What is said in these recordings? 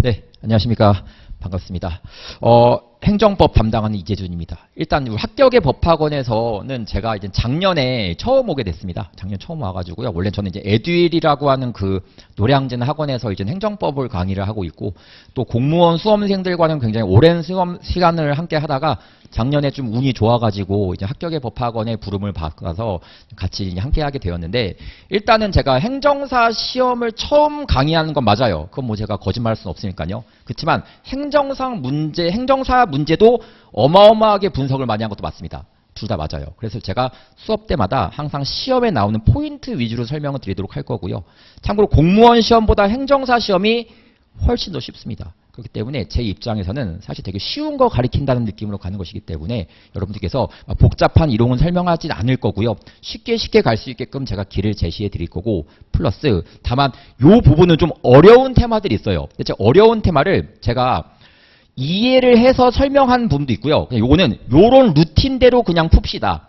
네, 안녕하십니까. 반갑습니다. 행정법 담당하는 이재준입니다. 일단 우리 합격의 법학원에서는 제가 이제 작년에 처음 오게 됐습니다. 작년 처음 와가지고요. 원래 저는 이제 에듀윌이라고 하는 그 노량진 학원에서 이제 행정법을 강의를 하고 있고, 또 공무원 수험생들과는 굉장히 오랜 수험 시간을 함께 하다가 작년에 좀 운이 좋아가지고 이제 합격의 법학원에 부름을 받아서 같이 함께 하게 되었는데, 일단은 제가 행정사 시험을 처음 강의하는 건 맞아요. 그건 뭐 제가 거짓말할 수는 없으니까요. 그렇지만 행정상 문제, 행정사 문제도 어마어마하게 분석을 많이 한 것도 맞습니다. 둘 다 맞아요. 그래서 제가 수업 때마다 항상 시험에 나오는 포인트 위주로 설명을 드리도록 할 거고요. 참고로 공무원 시험보다 행정사 시험이 훨씬 더 쉽습니다. 그렇기 때문에 제 입장에서는 사실 되게 쉬운 거 가리킨다는 느낌으로 가는 것이기 때문에 여러분들께서 복잡한 이론은 설명하진 않을 거고요. 쉽게 갈 수 있게끔 제가 길을 제시해 드릴 거고, 플러스 다만 요 부분은 좀 어려운 테마들이 있어요. 대체 어려운 테마를 제가 이해를 해서 설명한 부분도 있고요. 요거는 요런 루틴대로 그냥 풉시다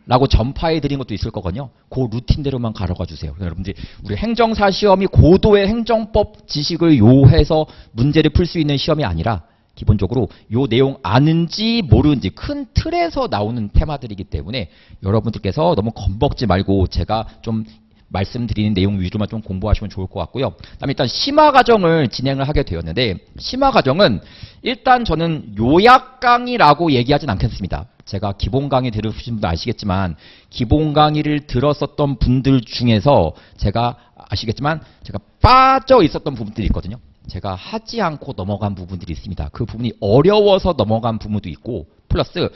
라고 전파해 드린 것도 있을 거거든요. 그 루틴대로만 가져가 주세요. 여러분들 우리 행정사 시험이 고도의 행정법 지식을 요해서 문제를 풀 수 있는 시험이 아니라 기본적으로 요 내용 아는지 모르는지 큰 틀에서 나오는 테마들이기 때문에 여러분들께서 너무 겁먹지 말고 제가 좀 말씀드리는 내용 위주로만 좀 공부하시면 좋을 것 같고요. 그다음에 일단 심화 과정을 진행을 하게 되었는데, 심화 과정은 일단 저는 요약 강의라고 얘기하진 않겠습니다. 제가 기본 강의 들으신 분도 아시겠지만 기본 강의를 들었었던 분들 중에서 제가 아시겠지만 제가 빠져 있었던 부분들이 있거든요. 제가 하지 않고 넘어간 부분들이 있습니다. 그 부분이 어려워서 넘어간 부분도 있고, 플러스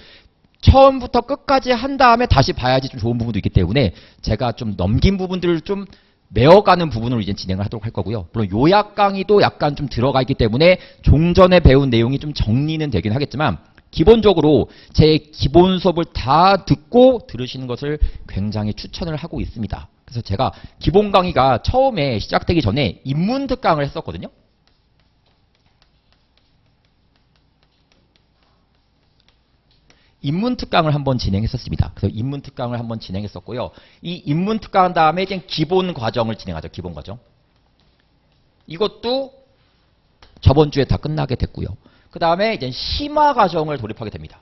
처음부터 끝까지 한 다음에 다시 봐야지 좀 좋은 부분도 있기 때문에 제가 좀 넘긴 부분들을 좀 메어가는 부분으로 이제 진행을 하도록 할 거고요. 물론 요약 강의도 약간 좀 들어가 있기 때문에 종전에 배운 내용이 좀 정리는 되긴 하겠지만, 기본적으로 제 기본 수업을 다 듣고 들으시는 것을 굉장히 추천을 하고 있습니다. 그래서 제가 기본 강의가 처음에 시작되기 전에 인문 특강을 했었거든요. 인문 특강을 한번 진행했었습니다. 그래서 인문 특강을 한번 진행했었고요. 이 인문 특강 다음에 이제 기본 과정을 진행하죠. 기본 과정. 이것도 저번 주에 다 끝나게 됐고요. 그 다음에 이제 심화 과정을 돌입하게 됩니다.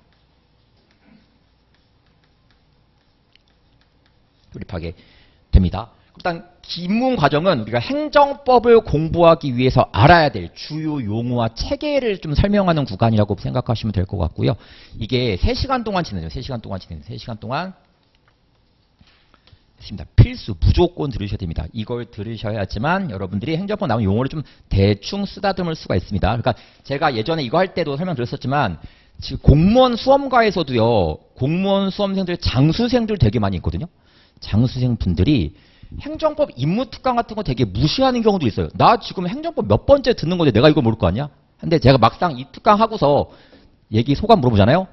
일단 기문 과정은 우리가 행정법을 공부하기 위해서 알아야 될 주요 용어와 체계를 좀 설명하는 구간이라고 생각하시면 될 것 같고요. 이게 3시간 동안 진행돼요. 3시간 동안 있습니다. 필수 무조건 들으셔야 됩니다. 이걸 들으셔야지만 여러분들이 행정법 나오는 용어를 좀 대충 쓰다듬을 수가 있습니다. 그러니까 제가 예전에 이거 할 때도 설명드렸었지만 지금 공무원 수험가에서도요, 공무원 수험생들 장수생들 되게 많이 있거든요. 장수생 분들이 행정법 임무특강 같은 거 되게 무시하는 경우도 있어요. 나 지금 행정법 몇 번째 듣는 건데 내가 이걸 모를 거 아니야? 근데 제가 막상 이 특강 하고서 얘기 소감 물어보잖아요.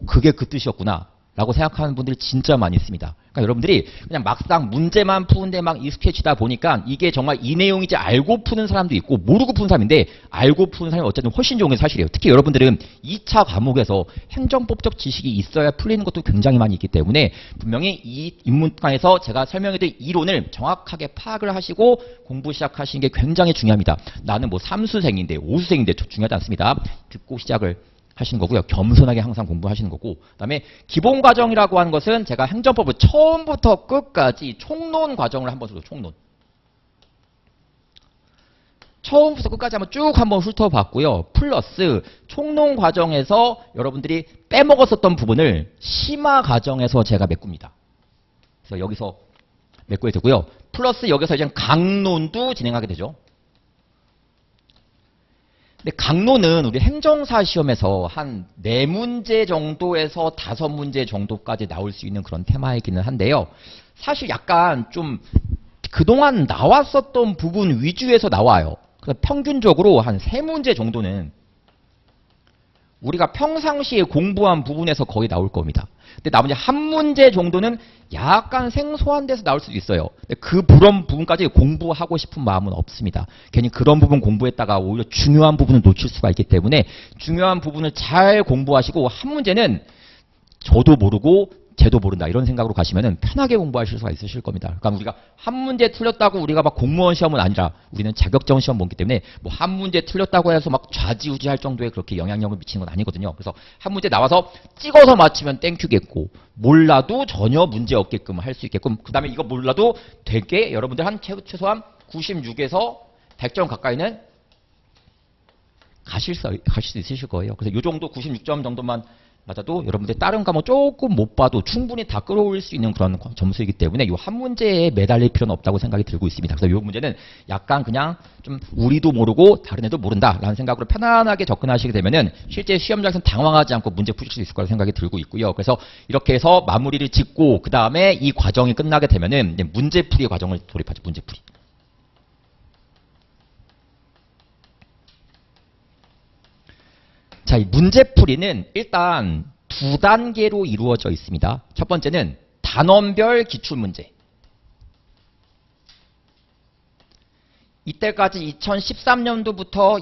그게 그 뜻이었구나 라고 생각하는 분들이 진짜 많이 있습니다. 그러니까 여러분들이 그냥 막상 문제만 푸는데 막 익숙해지다 보니까 이게 정말 이 내용인지 알고 푸는 사람도 있고 모르고 푸는 사람인데, 알고 푸는 사람이 어쨌든 훨씬 좋은 게 사실이에요. 특히 여러분들은 2차 과목에서 행정법적 지식이 있어야 풀리는 것도 굉장히 많이 있기 때문에 분명히 이 인문과에서 제가 설명해드린 이론을 정확하게 파악을 하시고 공부 시작하시는 게 굉장히 중요합니다. 나는 뭐 3수생인데 5수생인데 중요하지 않습니다. 듣고 시작을 하시는 거고요. 겸손하게 항상 공부하시는 거고, 그다음에 기본 과정이라고 하는 것은 제가 행정법을 처음부터 끝까지 총론 과정을 한번 총론. 처음부터 끝까지 한번 쭉 한번 훑어봤고요. 플러스 총론 과정에서 여러분들이 빼먹었었던 부분을 심화 과정에서 제가 메꿉니다. 그래서 여기서 메꾸게 되고요. 플러스 여기서 이제 강론도 진행하게 되죠. 근데 강론은 우리 행정사 시험에서 한 4문제 정도에서 5문제 정도까지 나올 수 있는 그런 테마이기는 한데요. 사실 약간 좀 그동안 나왔었던 부분 위주에서 나와요. 그래서 평균적으로 한 3문제 정도는 우리가 평상시에 공부한 부분에서 거의 나올 겁니다. 근데 나머지 한 문제 정도는 약간 생소한 데서 나올 수도 있어요. 근데 그런 부분까지 공부하고 싶은 마음은 없습니다. 괜히 그런 부분 공부했다가 오히려 중요한 부분을 놓칠 수가 있기 때문에 중요한 부분을 잘 공부하시고, 한 문제는 저도 모르고 쟤도 모른다 이런 생각으로 가시면은 편하게 공부하실 수가 있으실 겁니다. 그러니까 우리가 한 문제 틀렸다고 우리가 막 공무원 시험은 아니라 우리는 자격증 시험 보기 때문에 뭐 한 문제 틀렸다고 해서 막 좌지우지할 정도의 그렇게 영향력을 미치는 건 아니거든요. 그래서 한 문제 나와서 찍어서 맞히면 땡큐겠고 몰라도 전혀 문제 없게끔 할 수 있게끔 그다음에 이거 몰라도 되게 여러분들 한 최소한 96에서 100점 가까이는 가실 수 있으실 거예요. 그래서 이 정도 96점 정도만 맞아도 여러분들 다른 과목 조금 못 봐도 충분히 다 끌어올릴 수 있는 그런 점수이기 때문에 이 한 문제에 매달릴 필요는 없다고 생각이 들고 있습니다. 그래서 이 문제는 약간 그냥 좀 우리도 모르고 다른 애도 모른다라는 생각으로 편안하게 접근하시게 되면은 실제 시험장에서는 당황하지 않고 문제 푸실 수 있을 거라고 생각이 들고 있고요. 그래서 이렇게 해서 마무리를 짓고 그 다음에 이 과정이 끝나게 되면은 이제 문제풀이 과정을 돌입하죠. 문제풀이. 자, 이 문제풀이는 일단 두 단계로 이루어져 있습니다. 첫 번째는 단원별 기출문제. 이때까지 2013년도부터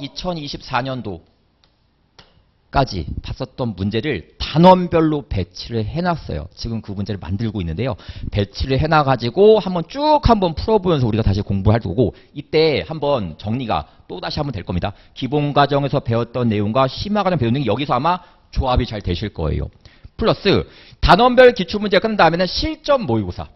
2024년도까지 봤었던 문제를 단원별로 배치를 해놨어요. 지금 그 문제를 만들고 있는데요. 배치를 해놔가지고 한번 풀어보면서 우리가 다시 공부할 거고 이때 한번 정리가 또 다시 한번 될 겁니다. 기본과정에서 배웠던 내용과 심화과정 배운 내용이 여기서 아마 조합이 잘 되실 거예요. 플러스 단원별 기출문제가 끝난 다음에는 실전 모의고사.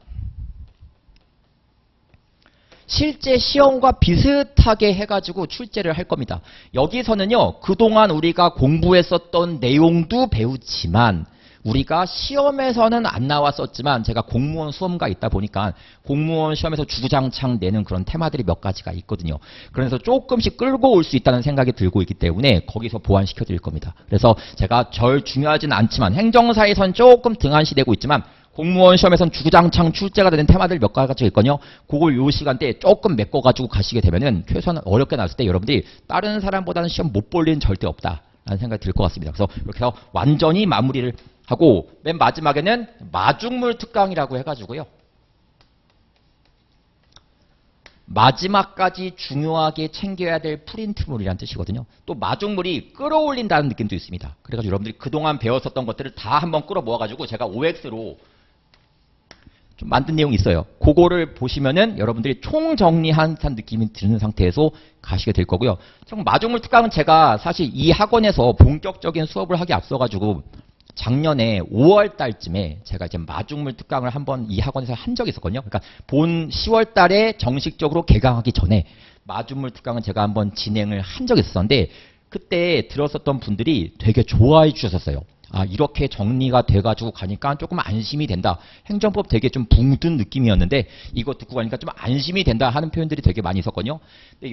실제 시험과 비슷하게 해가지고 출제를 할 겁니다. 여기서는요, 그동안 우리가 공부했었던 내용도 배우지만 우리가 시험에서는 안 나왔었지만 제가 공무원 수험가 있다 보니까 공무원 시험에서 주구장창 내는 그런 테마들이 몇 가지가 있거든요. 그래서 조금씩 끌고 올 수 있다는 생각이 들고 있기 때문에 거기서 보완시켜 드릴 겁니다. 그래서 제가 중요하진 않지만 행정사에선 조금 등한시되고 있지만 공무원 시험에선 주구장창 출제가 되는 테마들 몇 가지가 있거든요. 그걸 요 시간대에 조금 메꿔가지고 가시게 되면은 최소한 어렵게 나왔을 때 여러분들이 다른 사람보다는 시험 못 볼 일은 절대 없다라는 생각이 들 것 같습니다. 그래서 이렇게 해서 완전히 마무리를 하고 맨 마지막에는 마중물 특강이라고 해가지고요. 마지막까지 중요하게 챙겨야 될 프린트물이라는 뜻이거든요. 또 마중물이 끌어올린다는 느낌도 있습니다. 그래가지고 여러분들이 그동안 배웠었던 것들을 다 한번 끌어 모아가지고 제가 OX로 좀 만든 내용이 있어요. 그거를 보시면은 여러분들이 총정리한 듯한 느낌이 드는 상태에서 가시게 될 거고요. 마중물 특강은 제가 사실 이 학원에서 본격적인 수업을 하기 앞서가지고 작년에 5월 달쯤에 제가 이제 마중물 특강을 한번 이 학원에서 한 적이 있었거든요. 그러니까 본 10월 달에 정식적으로 개강하기 전에 마중물 특강은 제가 한번 진행을 한 적이 있었는데 그때 들었었던 분들이 되게 좋아해 주셨었어요. 아, 이렇게 정리가 돼가지고 가니까 조금 안심이 된다. 행정법 되게 좀 붕든 느낌이었는데 이거 듣고 가니까 좀 안심이 된다 하는 표현들이 되게 많이 있었거든요. 근데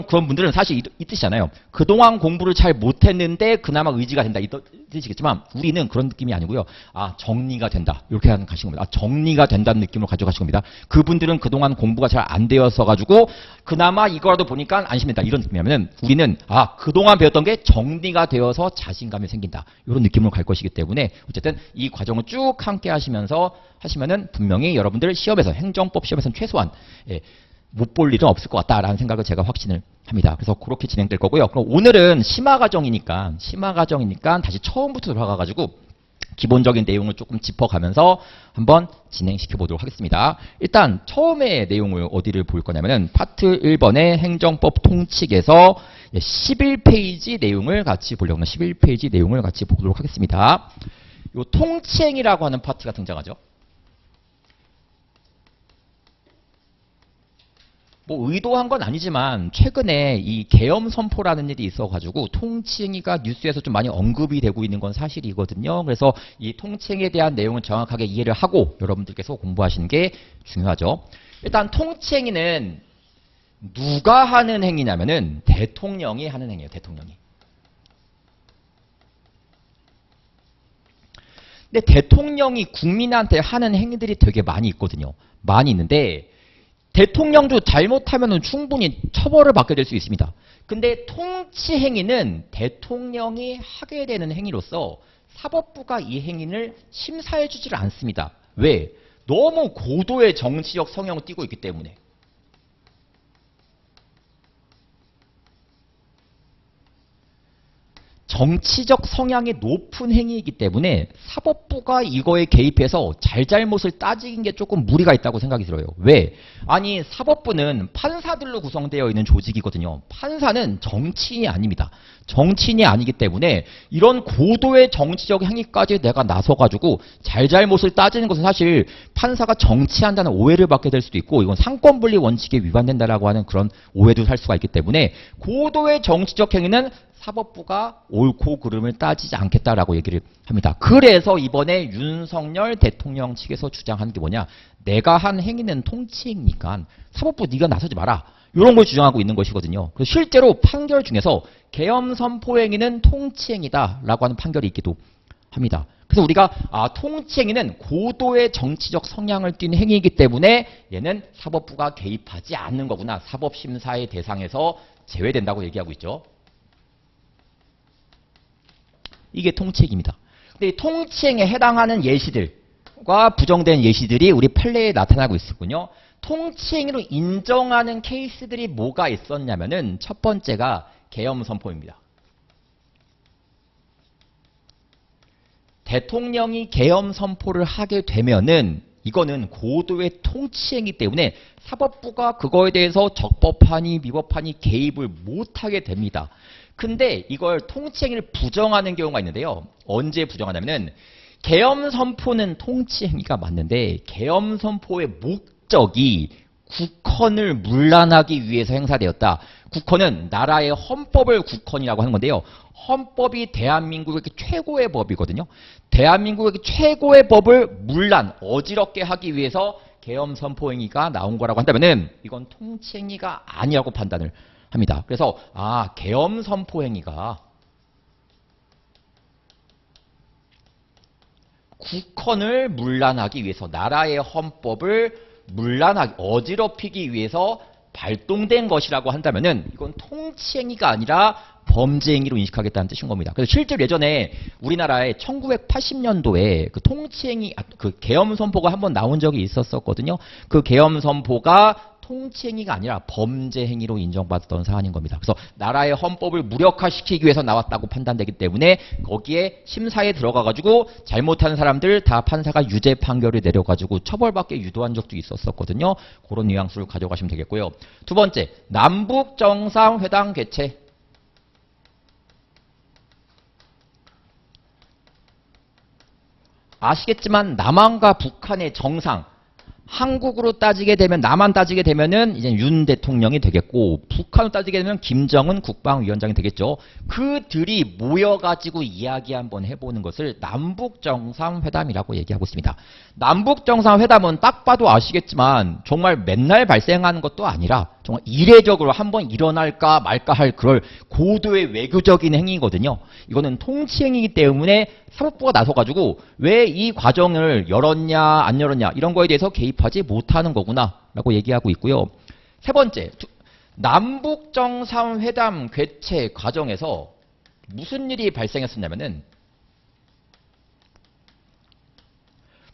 그런 분들은 사실 이 뜻이잖아요. 그동안 공부를 잘 못했는데 그나마 의지가 된다. 이 뜻이겠지만 우리는 그런 느낌이 아니고요. 아, 정리가 된다. 이렇게 하는 가신 겁니다. 아, 정리가 된다는 느낌으로 가져가신 겁니다. 그분들은 그동안 공부가 잘 안 되어서 가지고 그나마 이거라도 보니까 안심된다. 이런 느낌이냐면은 우리는 아, 그동안 배웠던 게 정리가 되어서 자신감이 생긴다. 이런 느낌으로 갈 것이기 때문에 어쨌든 이 과정을 쭉 함께 하시면은 분명히 여러분들 시험에서 행정법 시험에서는 최소한 못 볼 일은 없을 것 같다라는 생각을 제가 확신을 합니다. 그래서 그렇게 진행될 거고요. 그럼 오늘은 심화 과정이니까 다시 처음부터 돌아가가지고 기본적인 내용을 조금 짚어가면서 한번 진행시켜 보도록 하겠습니다. 일단 처음에 내용을 어디를 볼 거냐면은 파트 1번의 행정법 통칙에서 11페이지 내용을 같이 보려고 하는 11페이지 내용을 같이 보도록 하겠습니다. 요 통치행위라고 하는 파트가 등장하죠. 뭐 의도한 건 아니지만 최근에 이 계엄 선포라는 일이 있어가지고 통치행위가 뉴스에서 좀 많이 언급이 되고 있는 건 사실이거든요. 그래서 이 통치행위에 대한 내용을 정확하게 이해를 하고 여러분들께서 공부하시는 게 중요하죠. 일단 통치행위는 누가 하는 행위냐면은 대통령이 하는 행위예요. 대통령이. 근데 대통령이 국민한테 하는 행위들이 되게 많이 있거든요. 많이 있는데 대통령도 잘못하면 충분히 처벌을 받게 될 수 있습니다. 근데 통치 행위는 대통령이 하게 되는 행위로서 사법부가 이 행위를 심사해 주지를 않습니다. 왜? 너무 고도의 정치적 성향을 띠고 있기 때문에. 정치적 성향이 높은 행위이기 때문에 사법부가 이거에 개입해서 잘잘못을 따지는 게 조금 무리가 있다고 생각이 들어요. 왜? 아니 사법부는 판사들로 구성되어 있는 조직이거든요. 판사는 정치인이 아닙니다. 정치인이 아니기 때문에 이런 고도의 정치적 행위까지 내가 나서가지고 잘잘못을 따지는 것은 사실 판사가 정치한다는 오해를 받게 될 수도 있고 이건 상권분리 원칙에 위반된다라고 하는 그런 오해도 살 수가 있기 때문에 고도의 정치적 행위는 사법부가 옳고 그름을 따지지 않겠다라고 얘기를 합니다. 그래서 이번에 윤석열 대통령 측에서 주장하는 게 뭐냐. 내가 한 행위는 통치행위니까 사법부 네가 나서지 마라. 이런 걸 주장하고 있는 것이거든요. 그래서 실제로 판결 중에서 계엄선포행위는 통치행위다라고 하는 판결이 있기도 합니다. 그래서 우리가 통치행위는 고도의 정치적 성향을 띤 행위이기 때문에 얘는 사법부가 개입하지 않는 거구나. 사법심사의 대상에서 제외된다고 얘기하고 있죠. 이게 통치행위입니다. 근데 이 통치행위에 해당하는 예시들과 부정된 예시들이 우리 판례에 나타나고 있었군요. 통치행위로 인정하는 케이스들이 뭐가 있었냐면은 첫 번째가 계엄선포입니다. 대통령이 계엄선포를 하게 되면은 이거는 고도의 통치행위 때문에 사법부가 그거에 대해서 적법하니 미법하니 개입을 못하게 됩니다. 근데 이걸 통치행위를 부정하는 경우가 있는데요. 언제 부정하냐면은 계엄선포는 통치행위가 맞는데 계엄선포의 목적이 국헌을 문란하기 위해서 행사되었다. 국헌은 나라의 헌법을 국헌이라고 하는 건데요. 헌법이 대한민국의 최고의 법이거든요. 대한민국의 최고의 법을 문란, 어지럽게 하기 위해서 계엄선포행위가 나온 거라고 한다면은 이건 통치행위가 아니라고 판단을 합니다. 그래서 계엄선포행위가 국헌을 문란하기 위해서 나라의 헌법을 문란하기 어지럽히기 위해서 발동된 것이라고 한다면은 이건 통치행위가 아니라 범죄행위로 인식하겠다는 뜻인 겁니다. 그래서 실제로 예전에 우리나라에 1980년도에 그 통치행위, 그 계엄선포가 한번 나온 적이 있었거든요. 그 계엄선포가 통치행위가 아니라 범죄행위로 인정받았던 사안인 겁니다. 그래서 나라의 헌법을 무력화시키기 위해서 나왔다고 판단되기 때문에 거기에 심사에 들어가가지고 잘못한 사람들 다 판사가 유죄 판결을 내려가지고 처벌받게 유도한 적도 있었거든요. 그런 뉘앙스를 가져가시면 되겠고요. 두 번째, 남북정상회담 개최. 아시겠지만 남한과 북한의 정상, 한국으로 따지게 되면 남한 따지게 되면은 이제 윤 대통령이 되겠고 북한으로 따지게 되면 김정은 국방위원장이 되겠죠. 그들이 모여가지고 이야기 한번 해보는 것을 남북정상회담이라고 얘기하고 있습니다. 남북정상회담은 딱 봐도 아시겠지만 정말 맨날 발생하는 것도 아니라 정말 이례적으로 한번 일어날까 말까 할 그럴 고도의 외교적인 행위거든요. 이거는 통치행위이기 때문에 사법부가 나서가지고 왜 이 과정을 열었냐 안 열었냐 이런 거에 대해서 개입하지 못하는 거구나 라고 얘기하고 있고요. 세 번째, 남북정상회담 개최 과정에서 무슨 일이 발생했었냐면은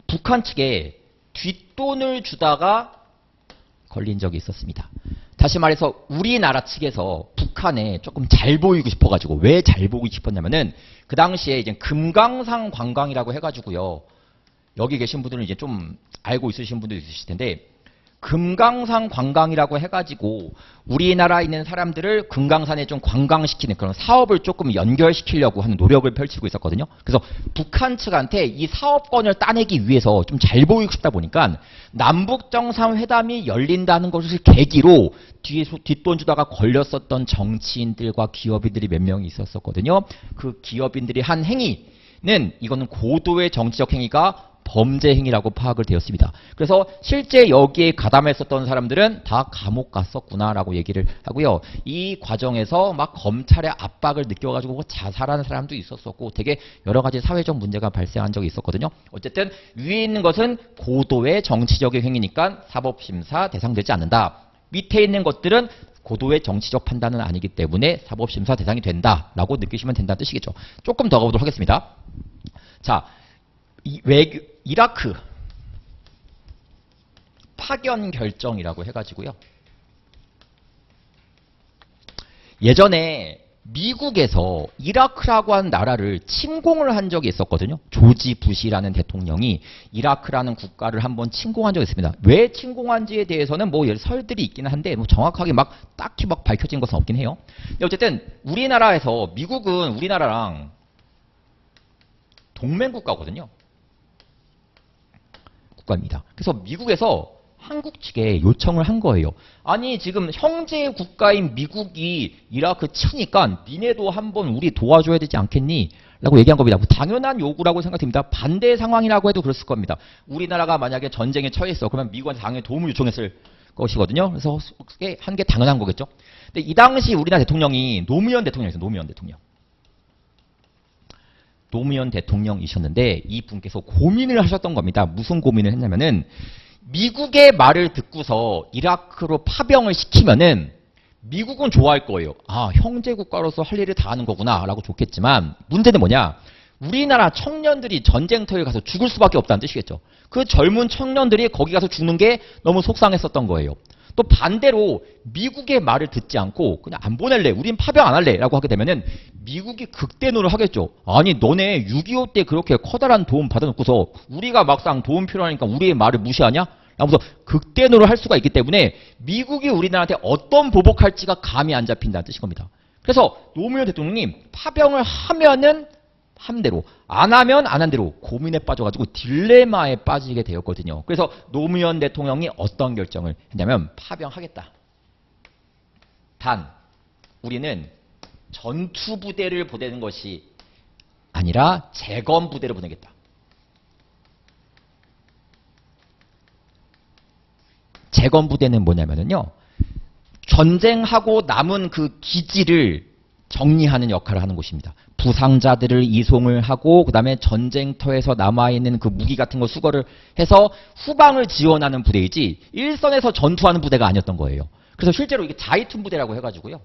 북한 측에 뒷돈을 주다가 걸린 적이 있었습니다. 다시 말해서 우리나라 측에서 북한에 조금 잘 보이고 싶어가지고 왜 잘 보이고 싶었냐면은 그 당시에 이제 금강산 관광이라고 해가지고요. 여기 계신 분들은 이제 좀 알고 있으신 분도 있으실 텐데 금강산 관광이라고 해가지고 우리나라에 있는 사람들을 금강산에 좀 관광시키는 그런 사업을 조금 연결시키려고 하는 노력을 펼치고 있었거든요. 그래서 북한 측한테 이 사업권을 따내기 위해서 좀 잘 보이고 싶다 보니까 남북정상회담이 열린다는 것을 계기로 뒤에서 뒷돈 주다가 걸렸었던 정치인들과 기업인들이 몇 명이 있었거든요. 그 기업인들이 한 행위는 이거는 고도의 정치적 행위가 범죄 행위라고 파악을 되었습니다. 그래서 실제 여기에 가담했었던 사람들은 다 감옥 갔었구나라고 얘기를 하고요. 이 과정에서 막 검찰의 압박을 느껴가지고 자살하는 사람도 있었었고 되게 여러 가지 사회적 문제가 발생한 적이 있었거든요. 어쨌든 위에 있는 것은 고도의 정치적인 행위니까 사법심사 대상되지 않는다. 밑에 있는 것들은 고도의 정치적 판단은 아니기 때문에 사법심사 대상이 된다라고 느끼시면 된다는 뜻이겠죠. 조금 더 가보도록 하겠습니다. 자, 이라크 파견 결정이라고 해가지고요. 예전에 미국에서 이라크라고 하는 나라를 침공을 한 적이 있었거든요. 조지 부시라는 대통령이 이라크라는 국가를 한번 침공한 적이 있습니다. 왜 침공한지에 대해서는 뭐 설들이 있기는 한데 뭐 정확하게 막 딱히 막 밝혀진 것은 없긴 해요. 근데 어쨌든 우리나라에서 미국은 우리나라랑 동맹국가거든요. 국가입니다. 그래서 미국에서 한국 측에 요청을 한 거예요. 아니 지금 형제 국가인 미국이 이라크 치니까 니네도 한번 우리 도와줘야 되지 않겠니? 라고 얘기한 겁니다. 뭐 당연한 요구라고 생각됩니다. 반대 상황이라고 해도 그랬을 겁니다. 우리나라가 만약에 전쟁에 처했어. 그러면 미국한테 당연히 도움을 요청했을 것이거든요. 그래서 한 게 당연한 거겠죠. 근데 이 당시 우리나라 대통령이 노무현 대통령이었어요. 노무현 대통령. 노무현 대통령이셨는데 이분께서 고민을 하셨던 겁니다. 무슨 고민을 했냐면은 미국의 말을 듣고서 이라크로 파병을 시키면은 미국은 좋아할 거예요. 아, 형제 국가로서 할 일을 다 하는 거구나 라고 좋겠지만 문제는 뭐냐? 우리나라 청년들이 전쟁터에 가서 죽을 수밖에 없다는 뜻이겠죠. 그 젊은 청년들이 거기 가서 죽는 게 너무 속상했었던 거예요. 또 반대로 미국의 말을 듣지 않고 그냥 안 보낼래, 우린 파병 안 할래 라고 하게 되면은 미국이 극대노를 하겠죠. 아니 너네 6.25 때 그렇게 커다란 도움 받아놓고서 우리가 막상 도움 필요하니까 우리의 말을 무시하냐? 라면서 극대노를 할 수가 있기 때문에 미국이 우리나라한테 어떤 보복할지가 감이 안 잡힌다는 뜻인 겁니다. 그래서 노무현 대통령이 파병을 하면은 한 대로, 안 하면 안 한 대로 고민에 빠져가지고 딜레마에 빠지게 되었거든요. 그래서 노무현 대통령이 어떤 결정을 했냐면 파병하겠다. 단 우리는 전투부대를 보내는 것이 아니라 재건부대를 보내겠다. 재건부대는 뭐냐면요. 전쟁하고 남은 그 기지를 정리하는 역할을 하는 곳입니다. 부상자들을 이송을 하고 그 다음에 전쟁터에서 남아있는 그 무기 같은 거 수거를 해서 후방을 지원하는 부대이지 일선에서 전투하는 부대가 아니었던 거예요. 그래서 실제로 이게 자이툰 부대라고 해가지고요.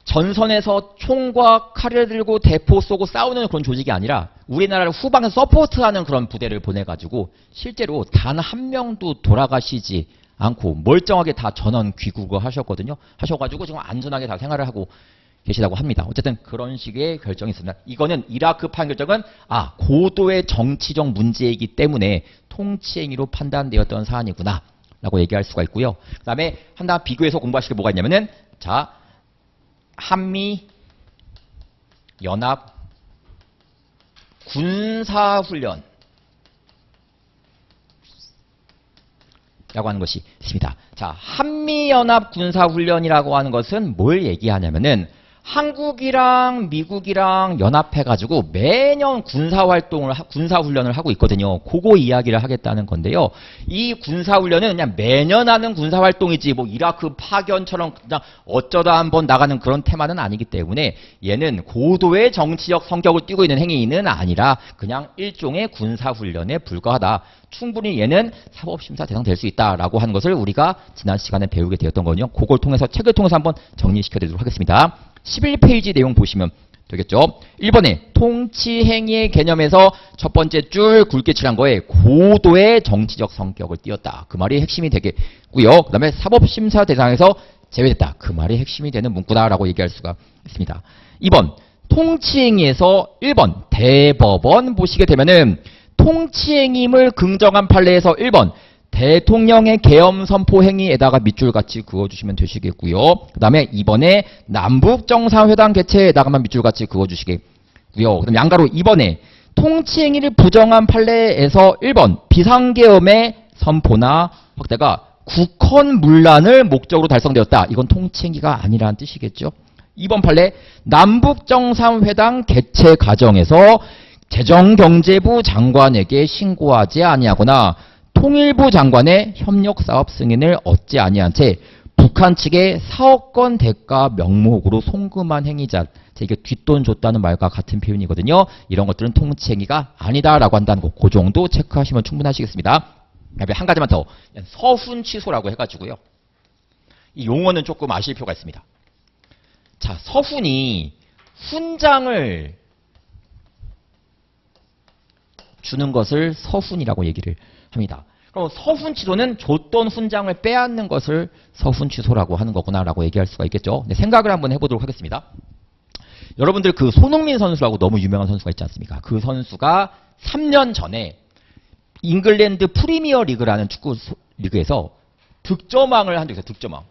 전선에서 총과 칼을 들고 대포 쏘고 싸우는 그런 조직이 아니라 우리나라를 후방에서 서포트하는 그런 부대를 보내가지고 실제로 단 한 명도 돌아가시지 않고 멀쩡하게 다 전원 귀국을 하셨거든요. 하셔가지고 지금 안전하게 다 생활을 하고 계시다고 합니다. 어쨌든 그런 식의 결정이 있습니다. 이거는 이라크 파병 결정은 고도의 정치적 문제이기 때문에 통치행위로 판단되었던 사안이구나 라고 얘기할 수가 있고요. 그 다음에 하나 비교해서 공부하실 게 뭐가 있냐면은 자 한미 연합 군사훈련 라고 하는 것이 있습니다. 자, 한미연합 군사훈련이라고 하는 것은 뭘 얘기하냐면은 한국이랑 미국이랑 연합해가지고 매년 군사훈련을 하고 있거든요. 그거 이야기를 하겠다는 건데요. 이 군사훈련은 그냥 매년 하는 군사활동이지 뭐 이라크 파견처럼 그냥 어쩌다 한번 나가는 그런 테마는 아니기 때문에 얘는 고도의 정치적 성격을 띠고 있는 행위는 아니라 그냥 일종의 군사훈련에 불과하다. 충분히 얘는 사법심사 대상 될 수 있다라고 하는 것을 우리가 지난 시간에 배우게 되었던 거거든요. 그걸 통해서 책을 통해서 한번 정리시켜 드리도록 하겠습니다. 11페이지 내용 보시면 되겠죠. 1번에 통치행위의 개념에서 첫 번째 줄 굵게 칠한 거에 고도의 정치적 성격을 띄었다. 그 말이 핵심이 되겠고요. 그 다음에 사법심사 대상에서 제외됐다. 그 말이 핵심이 되는 문구다라고 얘기할 수가 있습니다. 2번 통치행위에서 1번 대법원 보시게 되면은 통치행위임을 긍정한 판례에서 1번 대통령의 계엄 선포 행위에다가 밑줄 같이 그어주시면 되시겠고요. 그 다음에 2번에 남북정상회담 개최에다가만 밑줄 같이 그어주시겠고요. 그 다음에 양가로 2번에 통치행위를 부정한 판례에서 1번 비상계엄의 선포나 확대가 국헌 문란을 목적으로 달성되었다. 이건 통치행위가 아니라는 뜻이겠죠. 2번 판례 남북정상회담 개최 과정에서 재정경제부 장관에게 신고하지 아니하거나 통일부 장관의 협력사업 승인을 얻지 아니한 채 북한 측에 사업권 대가 명목으로 송금한 행위자, 이게 뒷돈 줬다는 말과 같은 표현이거든요. 이런 것들은 통치행위가 아니다라고 한다는 거, 그 정도 체크하시면 충분하시겠습니다. 한 가지만 더, 서훈 취소라고 해가지고요. 이 용어는 조금 아실 필요가 있습니다. 자, 서훈이 훈장을 주는 것을 서훈이라고 얘기를 합니다. 그럼 서훈 취소는 줬던 훈장을 빼앗는 것을 서훈 취소라고 하는 거구나라고 얘기할 수가 있겠죠. 네, 생각을 한번 해보도록 하겠습니다. 여러분들 그 손흥민 선수라고 너무 유명한 선수가 있지 않습니까? 그 선수가 3년 전에 잉글랜드 프리미어 리그라는 축구 리그에서 득점왕을 한 적이 있어요.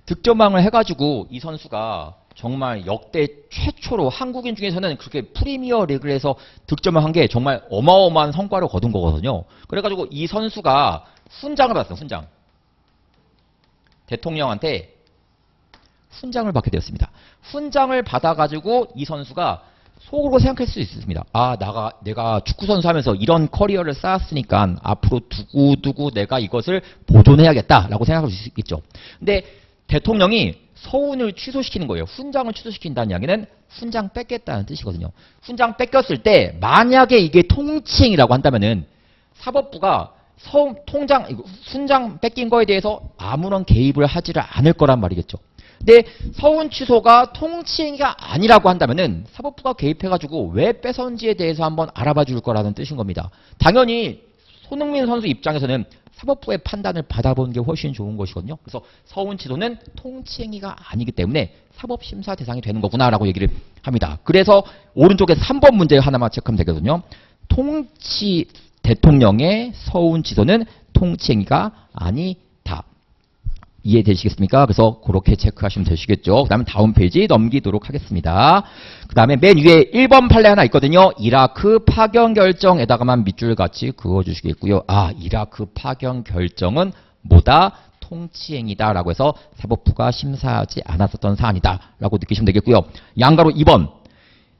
득점왕을 해가지고 이 선수가 정말 역대 최초로 한국인 중에서는 그렇게 프리미어 리그에서 득점을 한 게 정말 어마어마한 성과를 거둔 거거든요. 그래가지고 이 선수가 훈장을 받았어요. 훈장. 대통령한테 훈장을 받게 되었습니다. 훈장을 받아가지고 이 선수가 속으로 생각할 수 있습니다. 아, 내가 축구선수 하면서 이런 커리어를 쌓았으니까 앞으로 두고두고 내가 이것을 보존해야겠다라고 생각할 수 있겠죠. 근데 대통령이 서훈을 취소시키는 거예요. 훈장을 취소시킨다는 이야기는 훈장 뺏겠다는 뜻이거든요. 훈장 뺏겼을 때 만약에 이게 통치행위라고 한다면은 사법부가 훈장 뺏긴 거에 대해서 아무런 개입을 하지를 않을 거란 말이겠죠. 근데 서훈 취소가 통치행위가 아니라고 한다면은 사법부가 개입해가지고 왜 뺏었는지에 대해서 한번 알아봐 줄 거라는 뜻인 겁니다. 당연히 손흥민 선수 입장에서는 사법부의 판단을 받아보는 게 훨씬 좋은 것이거든요. 그래서 서훈 취소는 통치행위가 아니기 때문에 사법심사 대상이 되는 거구나라고 얘기를 합니다. 그래서 오른쪽에 3번 문제 하나만 체크하면 되거든요. 대통령의 서훈 취소는 통치행위가 아니다. 이해되시겠습니까? 그래서 그렇게 체크하시면 되시겠죠. 그 다음에 다음 페이지 넘기도록 하겠습니다. 그 다음에 맨 위에 1번 판례 하나 있거든요. 이라크 파견 결정에다가만 밑줄 같이 그어주시겠고요. 아, 이라크 파견 결정은 뭐다? 통치행위다 라고 해서 사법부가 심사하지 않았었던 사안이다 라고 느끼시면 되겠고요. 양가로 2번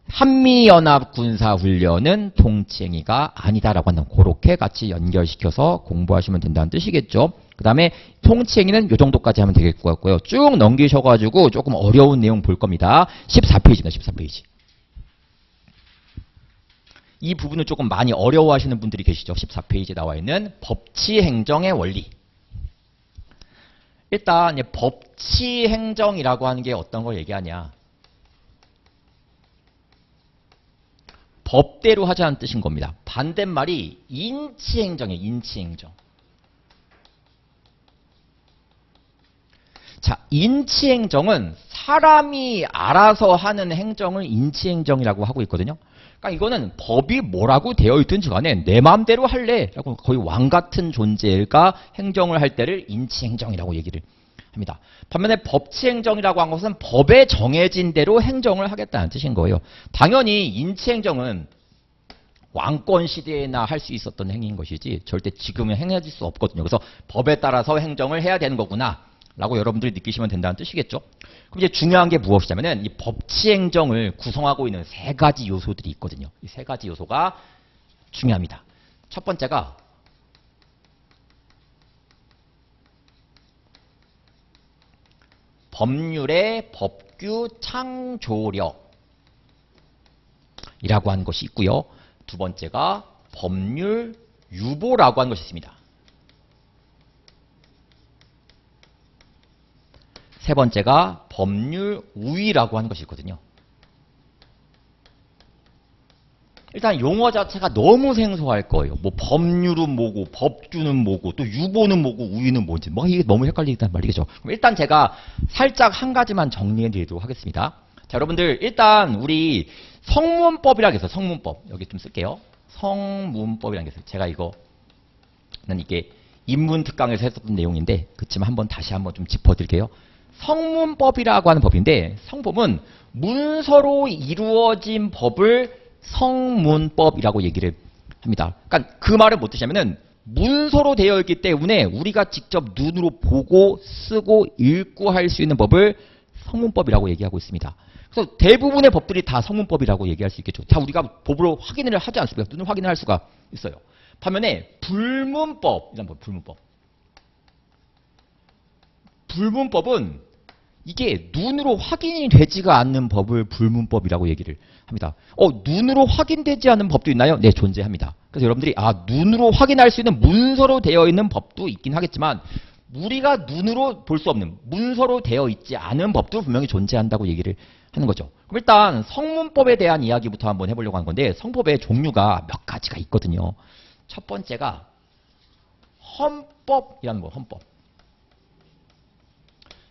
한미연합군사훈련은 통치행위가 아니다라고 한다면 그렇게 같이 연결시켜서 공부하시면 된다는 뜻이겠죠. 그 다음에 통치행위는 이 정도까지 하면 되겠 것 같고요. 쭉 넘기셔가지고 조금 어려운 내용 볼 겁니다. 14페이지입니다. 14페이지. 이 부분을 조금 많이 어려워하시는 분들이 계시죠. 14페이지에 나와 있는 법치행정의 원리. 일단 법치행정이라고 하는 게 어떤 걸 얘기하냐. 법대로 하자는 뜻인 겁니다. 반대말이 인치행정이에요. 인치행정. 자, 인치행정은 사람이 알아서 하는 행정을 인치행정이라고 하고 있거든요. 그러니까 이거는 법이 뭐라고 되어 있든지 간에 내 마음대로 할래 라고 거의 왕 같은 존재가 행정을 할 때를 인치행정이라고 얘기를 합니다. 반면에 법치행정이라고 한 것은 법에 정해진 대로 행정을 하겠다는 뜻인 거예요. 당연히 인치행정은 왕권 시대에나 할 수 있었던 행위인 것이지 절대 지금은 행해질 수 없거든요. 그래서 법에 따라서 행정을 해야 되는 거구나 라고 여러분들이 느끼시면 된다는 뜻이겠죠. 그럼 이제 중요한 게 무엇이냐면은 이 법치행정을 구성하고 있는 세 가지 요소들이 있거든요. 이 세 가지 요소가 중요합니다. 첫 번째가 법률의 법규 창조력이라고 하는 것이 있고요. 두 번째가 법률 유보라고 하는 것이 있습니다. 세 번째가 법률 우위라고 하는 것이 있거든요. 일단 용어 자체가 너무 생소할 거예요. 뭐 법률은 뭐고 법규는 뭐고 또 유보는 뭐고 우위는 뭔지 뭐 이게 너무 헷갈리단 말이겠죠. 그럼 일단 제가 살짝 한 가지만 정리해 드리도록 하겠습니다. 자, 여러분들 일단 우리 성문법이라고 해서 성문법 여기 좀 쓸게요. 성문법이라는 게 있어요. 제가 이거는 이게 인문 특강에서 했었던 내용인데 그치만 다시 한번 좀 짚어드릴게요. 성문법이라고 하는 법인데 성법은 문서로 이루어진 법을 성문법이라고 얘기를 합니다. 그러니까 그 말은 뭐 뜻이냐면은 문서로 되어 있기 때문에 우리가 직접 눈으로 보고 쓰고 읽고 할 수 있는 법을 성문법이라고 얘기하고 있습니다. 그래서 대부분의 법들이 다 성문법이라고 얘기할 수 있겠죠. 다 우리가 법으로 확인을 하지 않습니까? 눈으로 확인을 할 수가 있어요. 반면에 불문법, 이런 법, 불문법. 불문법은 이게 눈으로 확인이 되지가 않는 법을 불문법이라고 얘기를 합니다. 눈으로 확인되지 않는 법도 있나요? 네, 존재합니다. 그래서 여러분들이 눈으로 확인할 수 있는 문서로 되어 있는 법도 있긴 하겠지만 우리가 눈으로 볼 수 없는 문서로 되어 있지 않은 법도 분명히 존재한다고 얘기를 하는 거죠. 그럼 일단 성문법에 대한 이야기부터 한번 해보려고 하는 건데 성법의 종류가 몇 가지가 있거든요. 첫 번째가 헌법이라는 거, 헌법.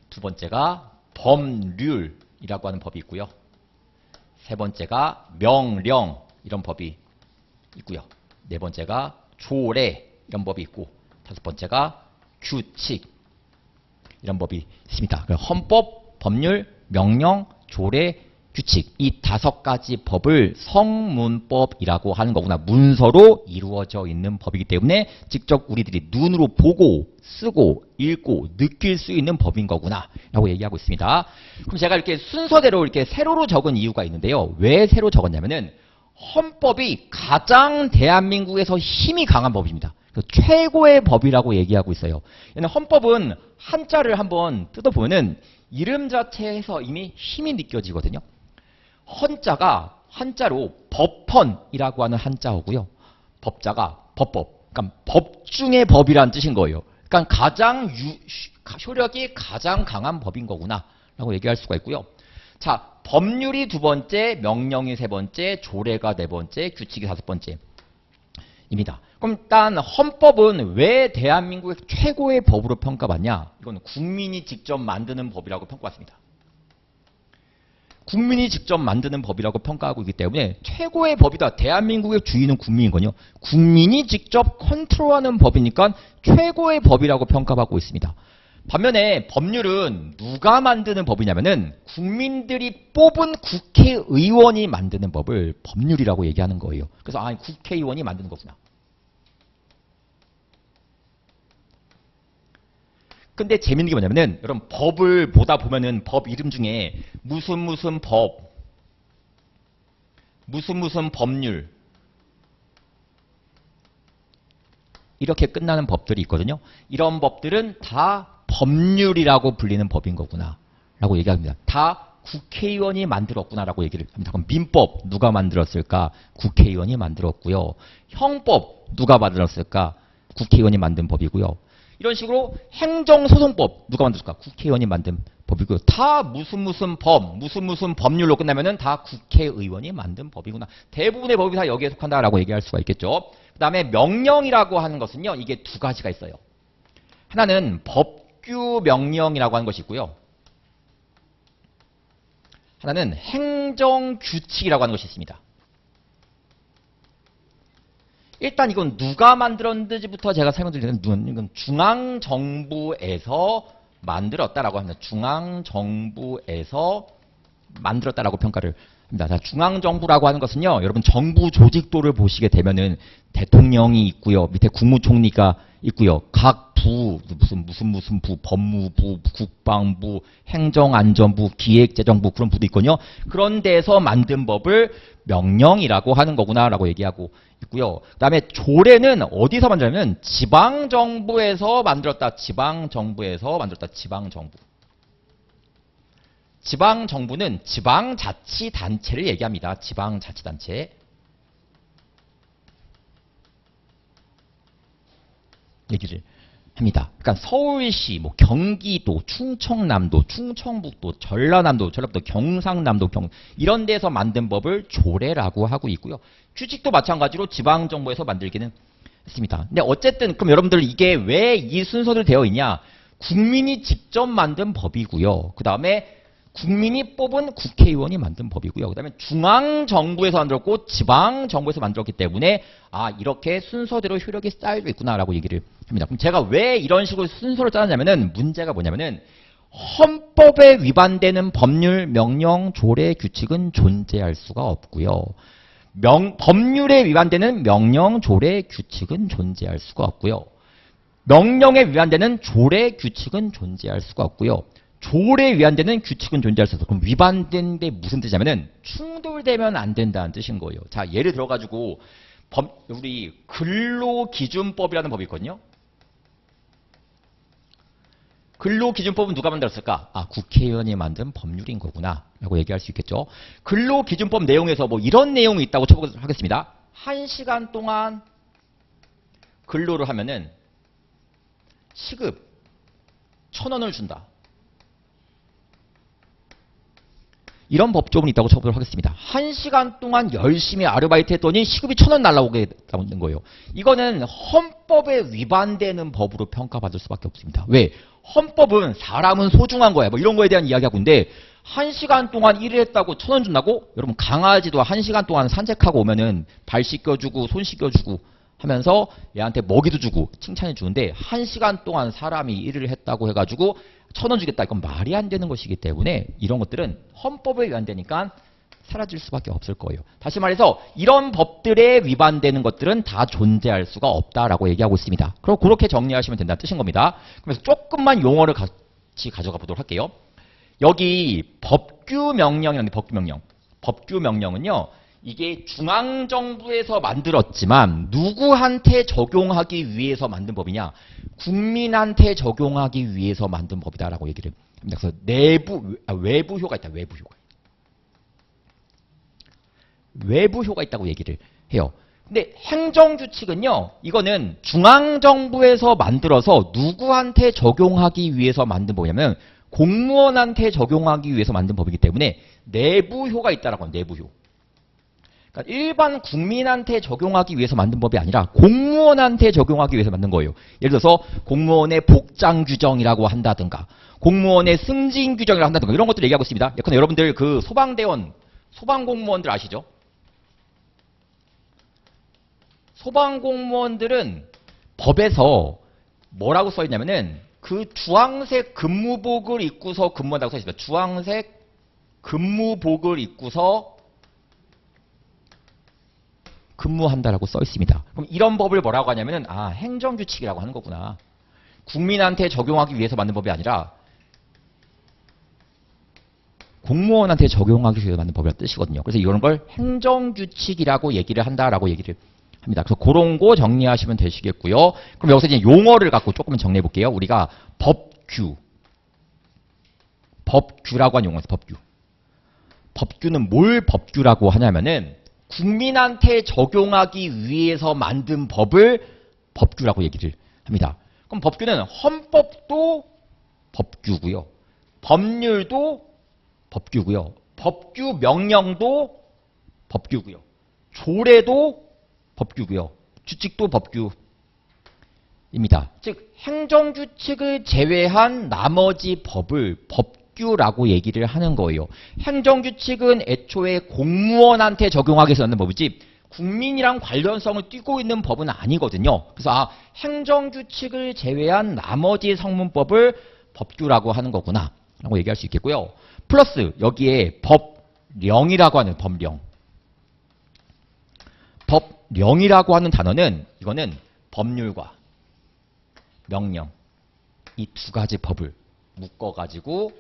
두 번째가 법률이라고 하는 법이 있고요. 세 번째가 명령 이런 법이 있고요. 네 번째가 조례 이런 법이 있고 다섯 번째가 규칙 이런 법이 있습니다. 헌법, 법률, 명령, 조례, 규칙 이 다섯 가지 법을 성문법이라고 하는 거구나. 문서로 이루어져 있는 법이기 때문에 직접 우리들이 눈으로 보고 쓰고 읽고 느낄 수 있는 법인 거구나 라고 얘기하고 있습니다. 그럼 제가 이렇게 순서대로 이렇게 세로로 적은 이유가 있는데요. 왜 세로 적었냐면은 헌법이 가장 대한민국에서 힘이 강한 법입니다. 최고의 법이라고 얘기하고 있어요. 헌법은 한자를 한번 뜯어보면은 이름 자체에서 이미 힘이 느껴지거든요. 헌자가 한자로 법헌이라고 하는 한자어고요. 법자가 법법, 그러니까 법 중의 법이라는 뜻인 거예요. 그러니까 가장 효력이 가장 강한 법인 거구나 라고 얘기할 수가 있고요. 자, 법률이 두 번째, 명령이 세 번째, 조례가 네 번째, 규칙이 다섯 번째 입니다. 그럼 일단 헌법은 왜 대한민국의 최고의 법으로 평가받냐? 이건 국민이 직접 만드는 법이라고 평가받습니다. 국민이 직접 만드는 법이라고 평가하고 있기 때문에 최고의 법이다. 대한민국의 주인은 국민이거든요. 국민이 직접 컨트롤하는 법이니까 최고의 법이라고 평가받고 있습니다. 반면에 법률은 누가 만드는 법이냐면은 국민들이 뽑은 국회의원이 만드는 법을 법률이라고 얘기하는 거예요. 그래서 아, 국회의원이 만드는 거구나. 근데 재밌는 게 뭐냐면은 여러분 법을 보다 보면은 법 이름 중에 무슨 법, 무슨 법률 이렇게 끝나는 법들이 있거든요. 이런 법들은 다 법률이라고 불리는 법인 거구나 라고 얘기합니다. 다 국회의원이 만들었구나라고 얘기를 합니다. 그럼 민법 누가 만들었을까? 국회의원이 만들었고요. 형법 누가 만들었을까? 국회의원이 만든 법이고요. 이런 식으로 행정소송법 누가 만들었을까? 국회의원이 만든 법이고요. 다 무슨 법, 무슨 법률로 끝나면은 다 국회의원이 만든 법이구나. 대부분의 법이 다 여기에 속한다라고 얘기할 수가 있겠죠. 그 다음에 명령이라고 하는 것은요. 이게 두 가지가 있어요. 하나는 법규명령이라고 하는 것이 있고요. 하나는 행정규칙이라고 하는 것이 있습니다. 일단 이건 누가 만들었는지부터 제가 설명드리면 이건 중앙정부에서 만들었다라고 합니다. 중앙정부에서 만들었다라고 평가를 합니다. 자, 중앙정부라고 하는 것은요. 여러분 정부 조직도를 보시게 되면은 대통령이 있고요. 밑에 국무총리가 있고요. 각 부, 무슨 부, 법무부, 국방부, 행정안전부, 기획재정부 그런 부도 있거든요. 그런 데서 만든 법을 명령이라고 하는 거구나라고 얘기하고 있고요. 그 다음에 조례는 어디서 만들냐면 지방정부에서 만들었다. 지방정부에서 만들었다. 지방정부. 지방정부는 지방자치단체를 얘기합니다. 지방자치단체. 얘기를 합니다. 그러니까 서울시, 뭐 경기도, 충청남도, 충청북도, 전라남도, 경상남도, 이런 데서 만든 법을 조례라고 하고 있고요. 규칙도 마찬가지로 지방정부에서 만들기는 했습니다. 근데 어쨌든 그럼 여러분들 이게 왜 이 순서대로 되어 있냐? 국민이 직접 만든 법이고요. 그 다음에 국민이 뽑은 국회의원이 만든 법이고요. 그 다음에 중앙정부에서 만들었고 지방정부에서 만들었기 때문에 아 이렇게 순서대로 효력이 쌓여져 있구나라고 얘기를 합니다. 그럼 제가 왜 이런 식으로 순서를 짜느냐면은 문제가 뭐냐면은 헌법에 위반되는 법률, 명령, 조례, 규칙은 존재할 수가 없고요. 법률에 위반되는 명령, 조례, 규칙은 존재할 수가 없고요. 명령에 위반되는 조례, 규칙은 존재할 수가 없고요. 조례에 위반되는 규칙은 존재할 수 없어. 그럼 위반된 게 무슨 뜻이냐면은 충돌되면 안 된다는 뜻인 거예요. 자, 예를 들어가지고 우리 근로기준법이라는 법이 있거든요. 근로기준법은 누가 만들었을까? 아, 국회의원이 만든 법률인 거구나 라고 얘기할 수 있겠죠. 근로기준법 내용에서 뭐 이런 내용이 있다고 쳐보도록 하겠습니다. 1시간 동안 근로를 하면은 시급 1,000원을 준다. 이런 법조문이 있다고 쳐보도록 하겠습니다. 1시간 동안 열심히 아르바이트 했더니 시급이 1,000원 날라오게 되는 거예요. 이거는 헌법에 위반되는 법으로 평가받을 수밖에 없습니다. 왜? 헌법은 사람은 소중한 거야. 뭐 이런 거에 대한 이야기하고 있는데 1시간 동안 일을 했다고 1,000원 준다고? 여러분 강아지도 1시간 동안 산책하고 오면은 발 씻겨주고 손 씻겨주고 하면서 얘한테 먹이도 주고 칭찬해 주는데 1시간 동안 사람이 일을 했다고 해가지고 1,000원 주겠다. 이건 말이 안 되는 것이기 때문에 이런 것들은 헌법에 위반되니까 사라질 수밖에 없을 거예요. 다시 말해서 이런 법들에 위반되는 것들은 다 존재할 수가 없다라고 얘기하고 있습니다. 그럼 그렇게 정리하시면 된다는 뜻인 겁니다. 그래서 조금만 용어를 같이 가져가 보도록 할게요. 여기 법규 명령이라는 법규 명령. 법규 명령은요. 이게 중앙정부에서 만들었지만 누구한테 적용하기 위해서 만든 법이냐? 국민한테 적용하기 위해서 만든 법이다라고 얘기를 합니다. 그래서 외부 효가 있다. 외부 효가. 외부 효가 있다고 얘기를 해요. 근데 행정규칙은요. 이거는 중앙정부에서 만들어서 누구한테 적용하기 위해서 만든 법이냐면 공무원한테 적용하기 위해서 만든 법이기 때문에 내부 효가 있다라고 합니다. 내부 효. 그러니까 일반 국민한테 적용하기 위해서 만든 법이 아니라 공무원한테 적용하기 위해서 만든 거예요. 예를 들어서 공무원의 복장 규정이라고 한다든가 공무원의 승진 규정이라고 한다든가 이런 것들 얘기하고 있습니다. 예컨대 여러분들 그 소방대원, 소방공무원들 아시죠? 소방공무원들은 법에서 뭐라고 써 있냐면은 그 주황색 근무복을 입고서 근무한다고 써 있습니다. 주황색 근무복을 입고서 근무한다라고 써 있습니다. 그럼 이런 법을 뭐라고 하냐면은 행정규칙이라고 하는 거구나. 국민한테 적용하기 위해서 만든 법이 아니라 공무원한테 적용하기 위해서 만든 법이라는 뜻이거든요. 그래서 이런 걸 행정규칙이라고 얘기를 한다라고 얘기를 합니다. 그래서 그런 거 정리하시면 되시겠고요. 그럼 여기서 이제 용어를 갖고 조금 정리해 볼게요. 우리가 법규라고 하는 용어에서 법규. 법규는 뭘 법규라고 하냐면은 국민한테 적용하기 위해서 만든 법을 법규라고 얘기를 합니다. 그럼 법규는 헌법도 법규고요. 법률도 법규고요. 법규 명령도 법규고요. 조례도 법규고요. 규칙도 법규입니다. 즉 행정규칙을 제외한 나머지 법을 법규라고 얘기를 하는 거예요. 행정규칙은 애초에 공무원한테 적용하기 위해서 만든 법이지 국민이랑 관련성을 띠고 있는 법은 아니거든요. 그래서 행정규칙을 제외한 나머지 성문법을 법규라고 하는 거구나 라고 얘기할 수 있겠고요. 플러스 여기에 법령이라고 하는 법령. 법령이라고 하는 단어는 이거는 법률과 명령 이 두 가지 법을 묶어가지고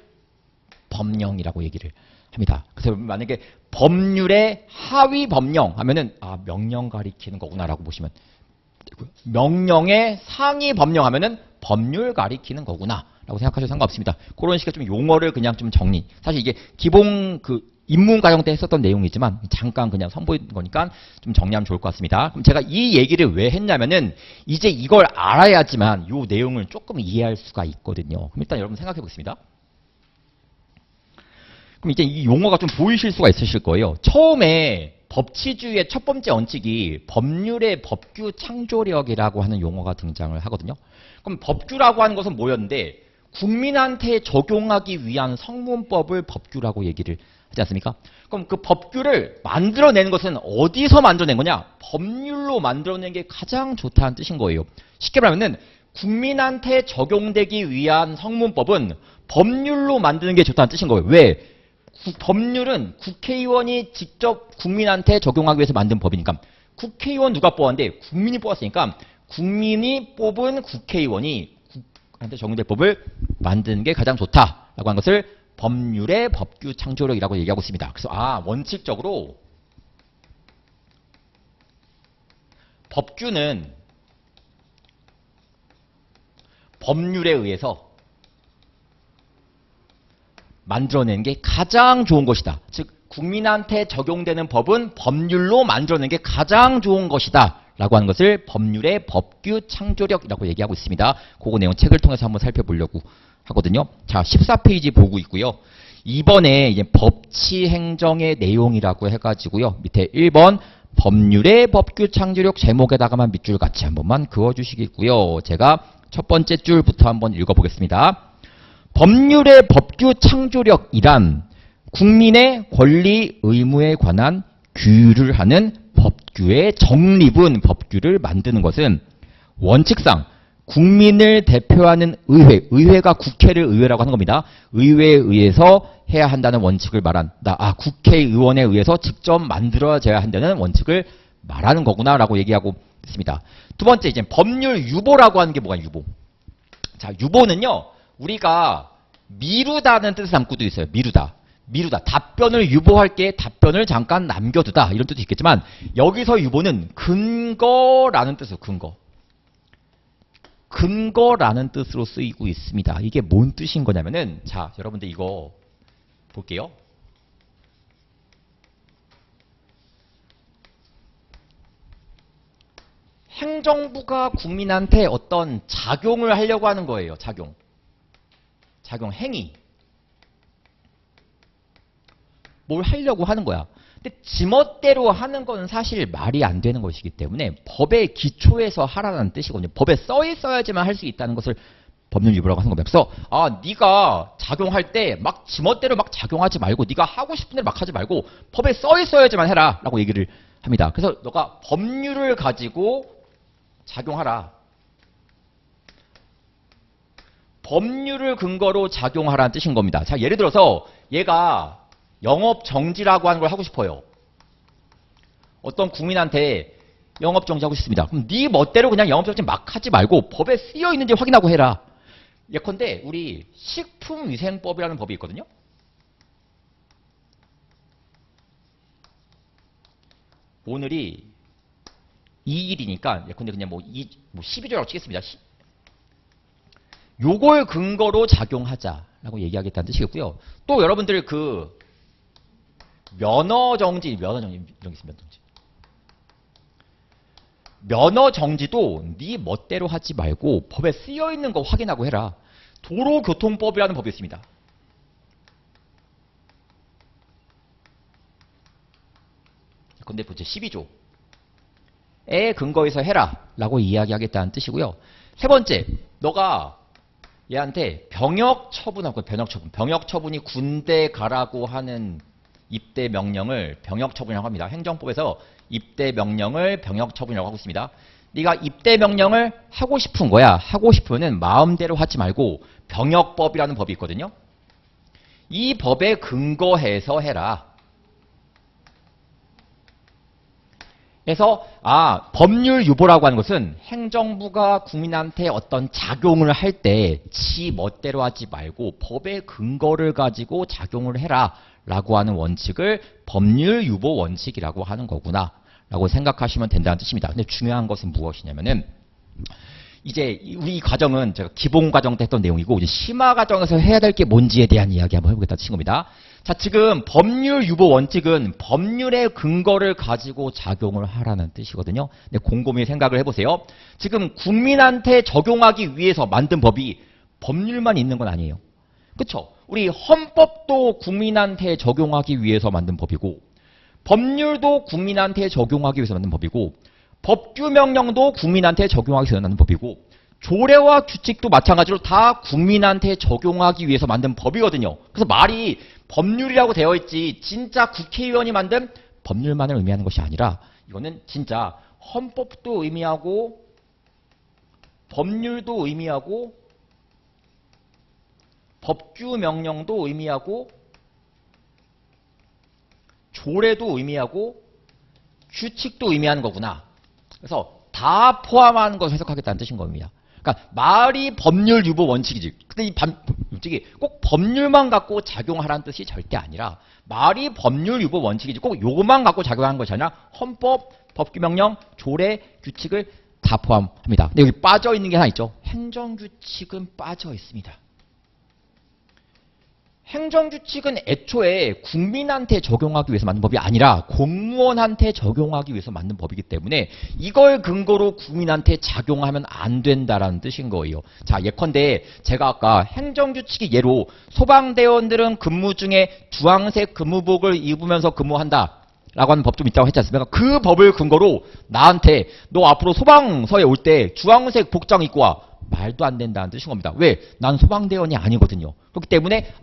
법령이라고 얘기를 합니다. 그래서 만약에 법률의 하위 법령 하면은 명령 가리키는 거구나라고 보시면 되고요. 명령의 상위 법령 하면은 법률 가리키는 거구나라고 생각하셔도 상관없습니다. 그런 식의 좀 용어를 그냥 좀 정리. 사실 이게 기본 인문과정 때 했었던 내용이지만 잠깐 그냥 선보인 거니까 좀 정리하면 좋을 것 같습니다. 그럼 제가 이 얘기를 왜 했냐면은 이제 이걸 알아야지만 이 내용을 조금 이해할 수가 있거든요. 그럼 일단 여러분 생각해 보겠습니다. 그럼 이제 이 용어가 좀 보이실 수가 있으실 거예요. 처음에 법치주의의 첫 번째 원칙이 법률의 법규 창조력이라고 하는 용어가 등장을 하거든요. 그럼 법규라고 하는 것은 뭐였는데 국민한테 적용하기 위한 성문법을 법규라고 얘기를 하지 않습니까? 그럼 그 법규를 만들어내는 것은 어디서 만들어낸 거냐? 법률로 만들어낸 게 가장 좋다는 뜻인 거예요. 쉽게 말하면 국민한테 적용되기 위한 성문법은 법률로 만드는 게 좋다는 뜻인 거예요. 왜? 법률은 국회의원이 직접 국민한테 적용하기 위해서 만든 법이니까. 국회의원 누가 뽑았는데? 국민이 뽑았으니까 국민이 뽑은 국회의원이 국한테 적용될 법을 만드는 게 가장 좋다라고 하는 것을 법률의 법규 창조력이라고 얘기하고 있습니다. 그래서 원칙적으로 법규는 법률에 의해서 만들어내는 게 가장 좋은 것이다. 즉 국민한테 적용되는 법은 법률로 만들어내는 게 가장 좋은 것이다 라고 하는 것을 법률의 법규 창조력이라고 얘기하고 있습니다. 그거 내용 책을 통해서 한번 살펴보려고 하거든요. 자, 14페이지 보고 있고요. 이번에 이제 법치 행정의 내용이라고 해가지고요. 밑에 1번 법률의 법규 창조력 제목에다가만 밑줄 같이 한 번만 그어주시겠고요. 제가 첫 번째 줄부터 한번 읽어보겠습니다. 법률의 법규 창조력이란 국민의 권리 의무에 관한 규율을 하는 법규의 정립은 법규를 만드는 것은 원칙상 국민을 대표하는 의회가 국회를 의회라고 하는 겁니다. 의회에 의해서 해야 한다는 원칙을 말한다. 국회의원에 의해서 직접 만들어져야 한다는 원칙을 말하는 거구나라고 얘기하고 있습니다. 두 번째, 이제 법률 유보라고 하는 게 뭐가 유보? 자, 유보는요, 우리가 미루다는 뜻을 담고도 있어요. 미루다. 답변을 유보할게, 답변을 잠깐 남겨두다. 이런 뜻도 있겠지만, 여기서 유보는 근거라는 뜻이에요. 근거라는 뜻으로 쓰이고 있습니다. 이게 뭔 뜻인 거냐면은, 자, 여러분들 이거 볼게요. 행정부가 국민한테 어떤 작용을 하려고 하는 거예요. 작용 행위. 뭘 하려고 하는 거야. 근데 지멋대로 하는 건 사실 말이 안 되는 것이기 때문에 법의 기초에서 하라는 뜻이거든요. 법에 써 있어야지만 할 수 있다는 것을 법률 유보라고 하는 겁니다. 그래서 네가 작용할 때 막 지멋대로 막 작용하지 말고 네가 하고 싶은 대로 막 하지 말고 법에 써 있어야지만 해라 라고 얘기를 합니다. 그래서 너가 법률을 가지고 작용하라. 법률을 근거로 작용하라는 뜻인 겁니다. 자, 예를 들어서 얘가 영업 정지라고 하는 걸 하고 싶어요. 어떤 국민한테 영업 정지하고 싶습니다. 그럼 네 멋대로 그냥 영업 정지 막 하지 말고 법에 쓰여 있는지 확인하고 해라. 예컨대 우리 식품위생법이라는 법이 있거든요. 오늘이 2일이니까 예컨대 그냥 12조라고 치겠습니다. 요걸 근거로 작용하자라고 얘기하겠다는 뜻이겠고요. 또 여러분들 그 면허정지 이런 게 있습니다. 면허정지도 네 멋대로 하지 말고 법에 쓰여있는 거 확인하고 해라. 도로교통법이라는 법이 있습니다. 근데 보죠. 12조에 근거해서 해라 라고 이야기하겠다는 뜻이고요. 세 번째, 너가 얘한테 병역 처분하고 병역 처분이 군대 가라고 하는 입대 명령을 병역 처분이라고 합니다. 행정법에서 입대 명령을 병역 처분이라고 하고 있습니다. 네가 입대 명령을 하고 싶은 거야. 하고 싶으면 마음대로 하지 말고 병역법이라는 법이 있거든요. 이 법에 근거해서 해라. 그래서 법률 유보라고 하는 것은 행정부가 국민한테 어떤 작용을 할 때 지 멋대로 하지 말고 법의 근거를 가지고 작용을 해라 라고 하는 원칙을 법률 유보 원칙이라고 하는 거구나 라고 생각하시면 된다는 뜻입니다. 근데 중요한 것은 무엇이냐면은 이제 우리 과정은 제가 기본 과정 때 했던 내용이고 이제 심화 과정에서 해야 될 게 뭔지에 대한 이야기 한번 해보겠다는 뜻인 겁니다. 자, 지금 법률 유보 원칙은 법률의 근거를 가지고 작용을 하라는 뜻이거든요. 근데 곰곰이 생각을 해보세요. 지금 국민한테 적용하기 위해서 만든 법이 법률만 있는 건 아니에요. 그쵸? 우리 헌법도 국민한테 적용하기 위해서 만든 법이고 법률도 국민한테 적용하기 위해서 만든 법이고 법규명령도 국민한테 적용하기 위해서 만든 법이고 조례와 규칙도 마찬가지로 다 국민한테 적용하기 위해서 만든 법이거든요. 그래서 말이 법률이라고 되어 있지 진짜 국회의원이 만든 법률만을 의미하는 것이 아니라 이거는 진짜 헌법도 의미하고 법률도 의미하고 법규명령도 의미하고 조례도 의미하고 규칙도 의미하는 거구나. 그래서 다 포함하는 것을 해석하겠다는 뜻인 겁니다. 그러니까 말이 법률 유보 원칙이지. 근데 솔직히 꼭 법률만 갖고 작용하라는 뜻이 절대 아니라 말이 법률 유보 원칙이지 꼭 요것만 갖고 작용하는 것이 아니라 헌법, 법규명령, 조례, 규칙을 다 포함합니다. 근데 여기 빠져 있는 게 하나 있죠. 행정규칙은 빠져 있습니다. 행정규칙은 애초에 국민한테 적용하기 위해서 만든 법이 아니라 공무원한테 적용하기 위해서 만든 법이기 때문에 이걸 근거로 국민한테 작용하면 안 된다라는 뜻인 거예요. 자, 예컨대 제가 아까 행정규칙이 예로 소방대원들은 근무 중에 주황색 근무복을 입으면서 근무한다 라고 하는 법 좀 있다고 했지 않습니까? 그 법을 근거로 나한테 너 앞으로 소방서에 올 때 주황색 복장 입고 와. 말도 안 된다는 뜻인 겁니다. 왜? 난 소방대원이 아니거든요. 그렇기 때문에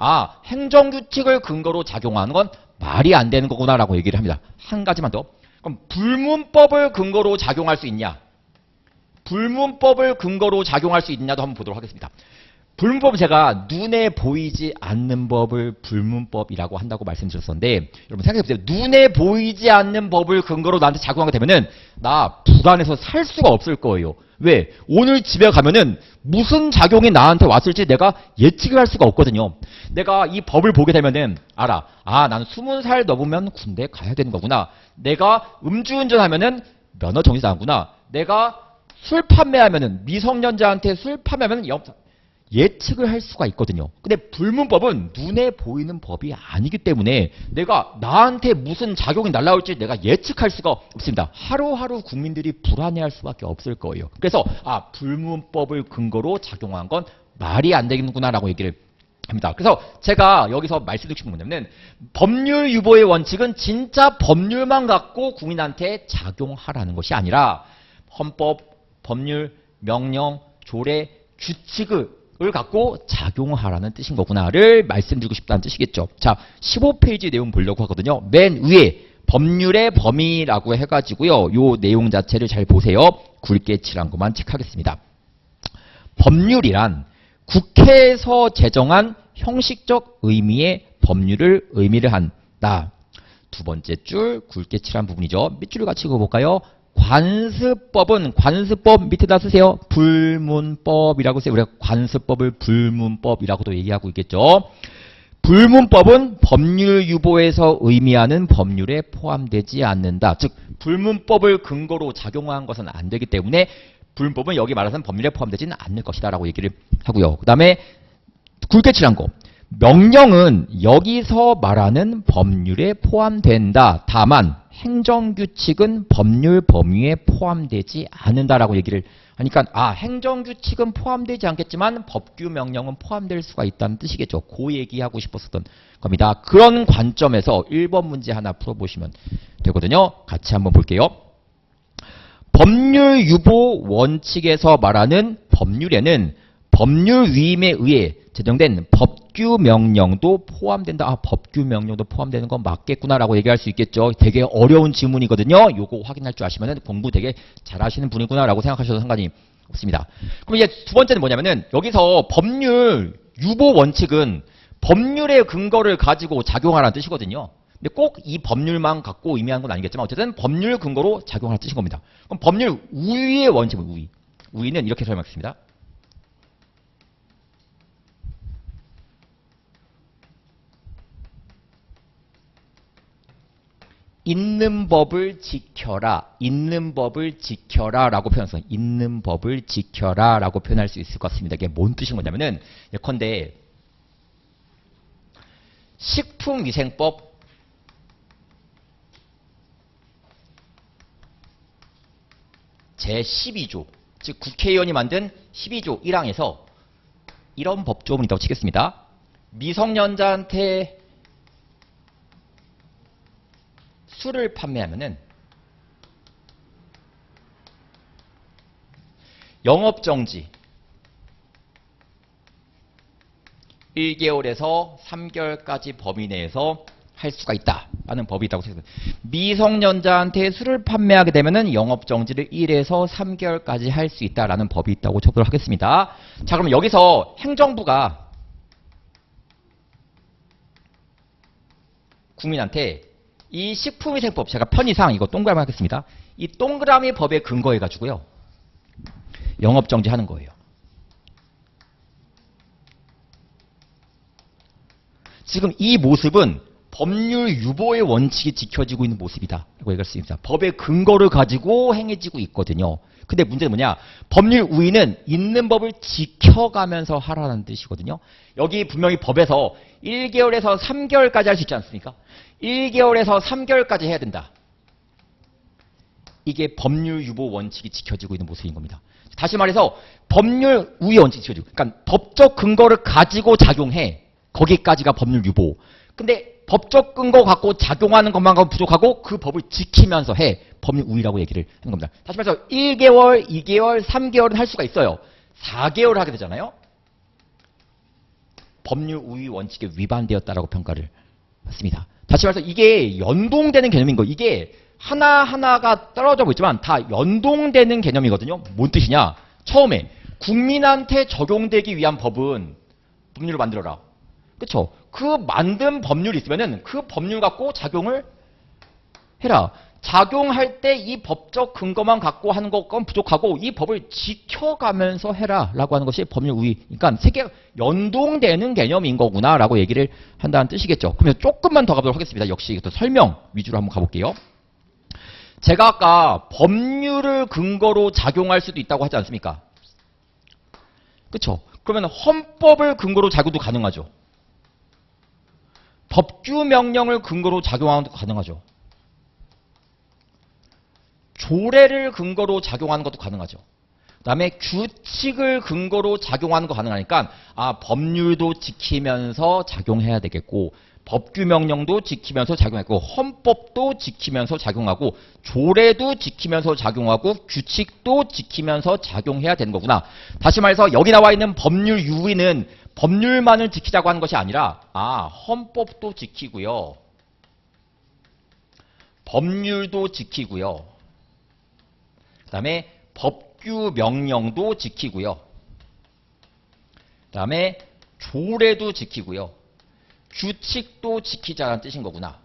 행정규칙을 근거로 작용하는 건 말이 안 되는 거구나라고 얘기를 합니다. 한 가지만 더. 그럼 불문법을 근거로 작용할 수 있냐? 불문법을 근거로 작용할 수 있냐도 한번 보도록 하겠습니다. 불문법은 제가 눈에 보이지 않는 법을 불문법이라고 한다고 말씀드렸었는데 여러분 생각해보세요. 눈에 보이지 않는 법을 근거로 나한테 작용하게 되면은 나 불안해서 살 수가 없을 거예요. 왜? 오늘 집에 가면은 무슨 작용이 나한테 왔을지 내가 예측을 할 수가 없거든요. 내가 이 법을 보게 되면은 알아. 나는 20살 넘으면 군대 가야 되는 거구나. 내가 음주운전하면은 면허 정지 당하구나. 내가 술 판매하면은 미성년자한테 술 판매하면은 예측을 할 수가 있거든요. 근데 불문법은 눈에 보이는 법이 아니기 때문에 내가 나한테 무슨 작용이 날라올지 내가 예측할 수가 없습니다. 하루하루 국민들이 불안해할 수밖에 없을 거예요. 그래서 불문법을 근거로 작용한 건 말이 안 되는구나라고 얘기를 합니다. 그래서 제가 여기서 말씀드리고 싶은 건 뭐냐면 법률 유보의 원칙은 진짜 법률만 갖고 국민한테 작용하라는 것이 아니라 헌법, 법률, 명령, 조례, 규칙을 갖고 작용하라는 뜻인 거구나를 말씀드리고 싶다는 뜻이겠죠. 자, 15페이지 내용 보려고 하거든요. 맨 위에 법률의 범위라고 해가지고요. 요 내용 자체를 잘 보세요. 굵게 칠한 것만 체크하겠습니다. 법률이란 국회에서 제정한 형식적 의미의 법률을 의미를 한다. 두 번째 줄 굵게 칠한 부분이죠. 밑줄을 같이 그어볼까요? 관습법은 관습법 밑에다 쓰세요. 불문법이라고 쓰세요. 우리가 관습법을 불문법이라고도 얘기하고 있겠죠. 불문법은 법률 유보에서 의미하는 법률에 포함되지 않는다. 즉 불문법을 근거로 작용한 것은 안 되기 때문에 불문법은 여기 말하는 법률에 포함되지는 않을 것이다 라고 얘기를 하고요. 그 다음에 굵게 칠한 거. 명령은 여기서 말하는 법률에 포함된다. 다만 행정규칙은 법률 범위에 포함되지 않는다라고 얘기를 하니까 행정규칙은 포함되지 않겠지만 법규 명령은 포함될 수가 있다는 뜻이겠죠. 그 얘기하고 싶었었던 겁니다. 그런 관점에서 1번 문제 하나 풀어보시면 되거든요. 같이 한번 볼게요. 법률 유보 원칙에서 말하는 법률에는 법률 위임에 의해 제정된 법규 명령도 포함된다. 법규 명령도 포함되는 건 맞겠구나라고 얘기할 수 있겠죠. 되게 어려운 질문이거든요. 요거 확인할 줄 아시면 공부 되게 잘하시는 분이구나라고 생각하셔도 상관이 없습니다. 그럼 이제 두 번째는 뭐냐면은 여기서 법률 유보 원칙은 법률의 근거를 가지고 작용하라는 뜻이거든요. 근데 꼭 이 법률만 갖고 의미하는 건 아니겠지만 어쨌든 법률 근거로 작용하는 뜻인 겁니다. 그럼 법률 우위의 원칙은 우위는 이렇게 설명했습니다. 있는 법을 지켜라. 있는 법을 지켜라 라고 표현해서 있는 법을 지켜라 라고 표현할 수 있을 것 같습니다. 이게 뭔 뜻인 거냐면은 예컨대 식품위생법 제12조 즉 국회의원이 만든 12조 1항에서 이런 법조문이 있다고 치겠습니다. 미성년자한테 술을 판매하면은 영업정지 1개월에서 3개월까지 범위 내에서 할 수가 있다라는 법이 있다고 생각합니다. 미성년자한테 술을 판매하게 되면은 영업정지를 1에서 3개월까지 할 수 있다라는 법이 있다고 쳐보도록 하겠습니다. 자, 그러면 여기서 행정부가 국민한테 이 식품위생법, 제가 편의상 이거 동그라미 하겠습니다. 이 동그라미 법에 근거해가지고요. 영업정지 하는 거예요. 지금 이 모습은 법률 유보의 원칙이 지켜지고 있는 모습이다 라고 얘기할 수 있습니다. 법의 근거를 가지고 행해지고 있거든요. 근데 문제는 뭐냐, 법률 우위는 있는 법을 지켜가면서 하라는 뜻이거든요. 여기 분명히 법에서 1개월에서 3개월까지 할 수 있지 않습니까? 1개월에서 3개월까지 해야 된다. 이게 법률 유보 원칙이 지켜지고 있는 모습인 겁니다. 다시 말해서 법률 우위 원칙이 지켜지고, 그러니까 법적 근거를 가지고 작용해. 거기까지가 법률 유보. 근데 법적 근거 갖고 작용하는 것만 가면 부족하고 그 법을 지키면서 해. 법률 우위라고 얘기를 하는 겁니다. 다시 말해서 1개월, 2개월, 3개월은 할 수가 있어요. 4개월 하게 되잖아요. 법률 우위 원칙에 위반되었다라고 평가를 받습니다. 다시 말해서 이게 연동되는 개념인 거예요. 이게 하나하나가 떨어져 보이지만 다 연동되는 개념이거든요. 뭔 뜻이냐? 처음에 국민한테 적용되기 위한 법은 법률을 만들어라. 그렇죠? 그 만든 법률이 있으면은 그 법률 갖고 작용을 해라. 작용할 때 이 법적 근거만 갖고 하는 것건 부족하고 이 법을 지켜가면서 해라 라고 하는 것이 법률 우위. 그러니까 세 개가 연동되는 개념인 거구나 라고 얘기를 한다는 뜻이겠죠. 그러면 조금만 더 가보도록 하겠습니다. 역시 이것도 설명 위주로 한번 가볼게요. 제가 아까 법률을 근거로 작용할 수도 있다고 하지 않습니까? 그렇죠? 그러면 헌법을 근거로 작용도 가능하죠. 법규 명령을 근거로 작용하는 것도 가능하죠. 조례를 근거로 작용하는 것도 가능하죠. 그 다음에 규칙을 근거로 작용하는 거 가능하니까 법률도 지키면서 작용해야 되겠고 법규 명령도 지키면서 작용하고 헌법도 지키면서 작용하고 조례도 지키면서 작용하고 규칙도 지키면서 작용해야 되는 거구나. 다시 말해서 여기 나와 있는 법률 유의는 법률만을 지키자고 하는 것이 아니라 헌법도 지키고요. 법률도 지키고요. 그 다음에 법규 명령도 지키고요. 그 다음에 조례도 지키고요. 규칙도 지키자는 뜻인 거구나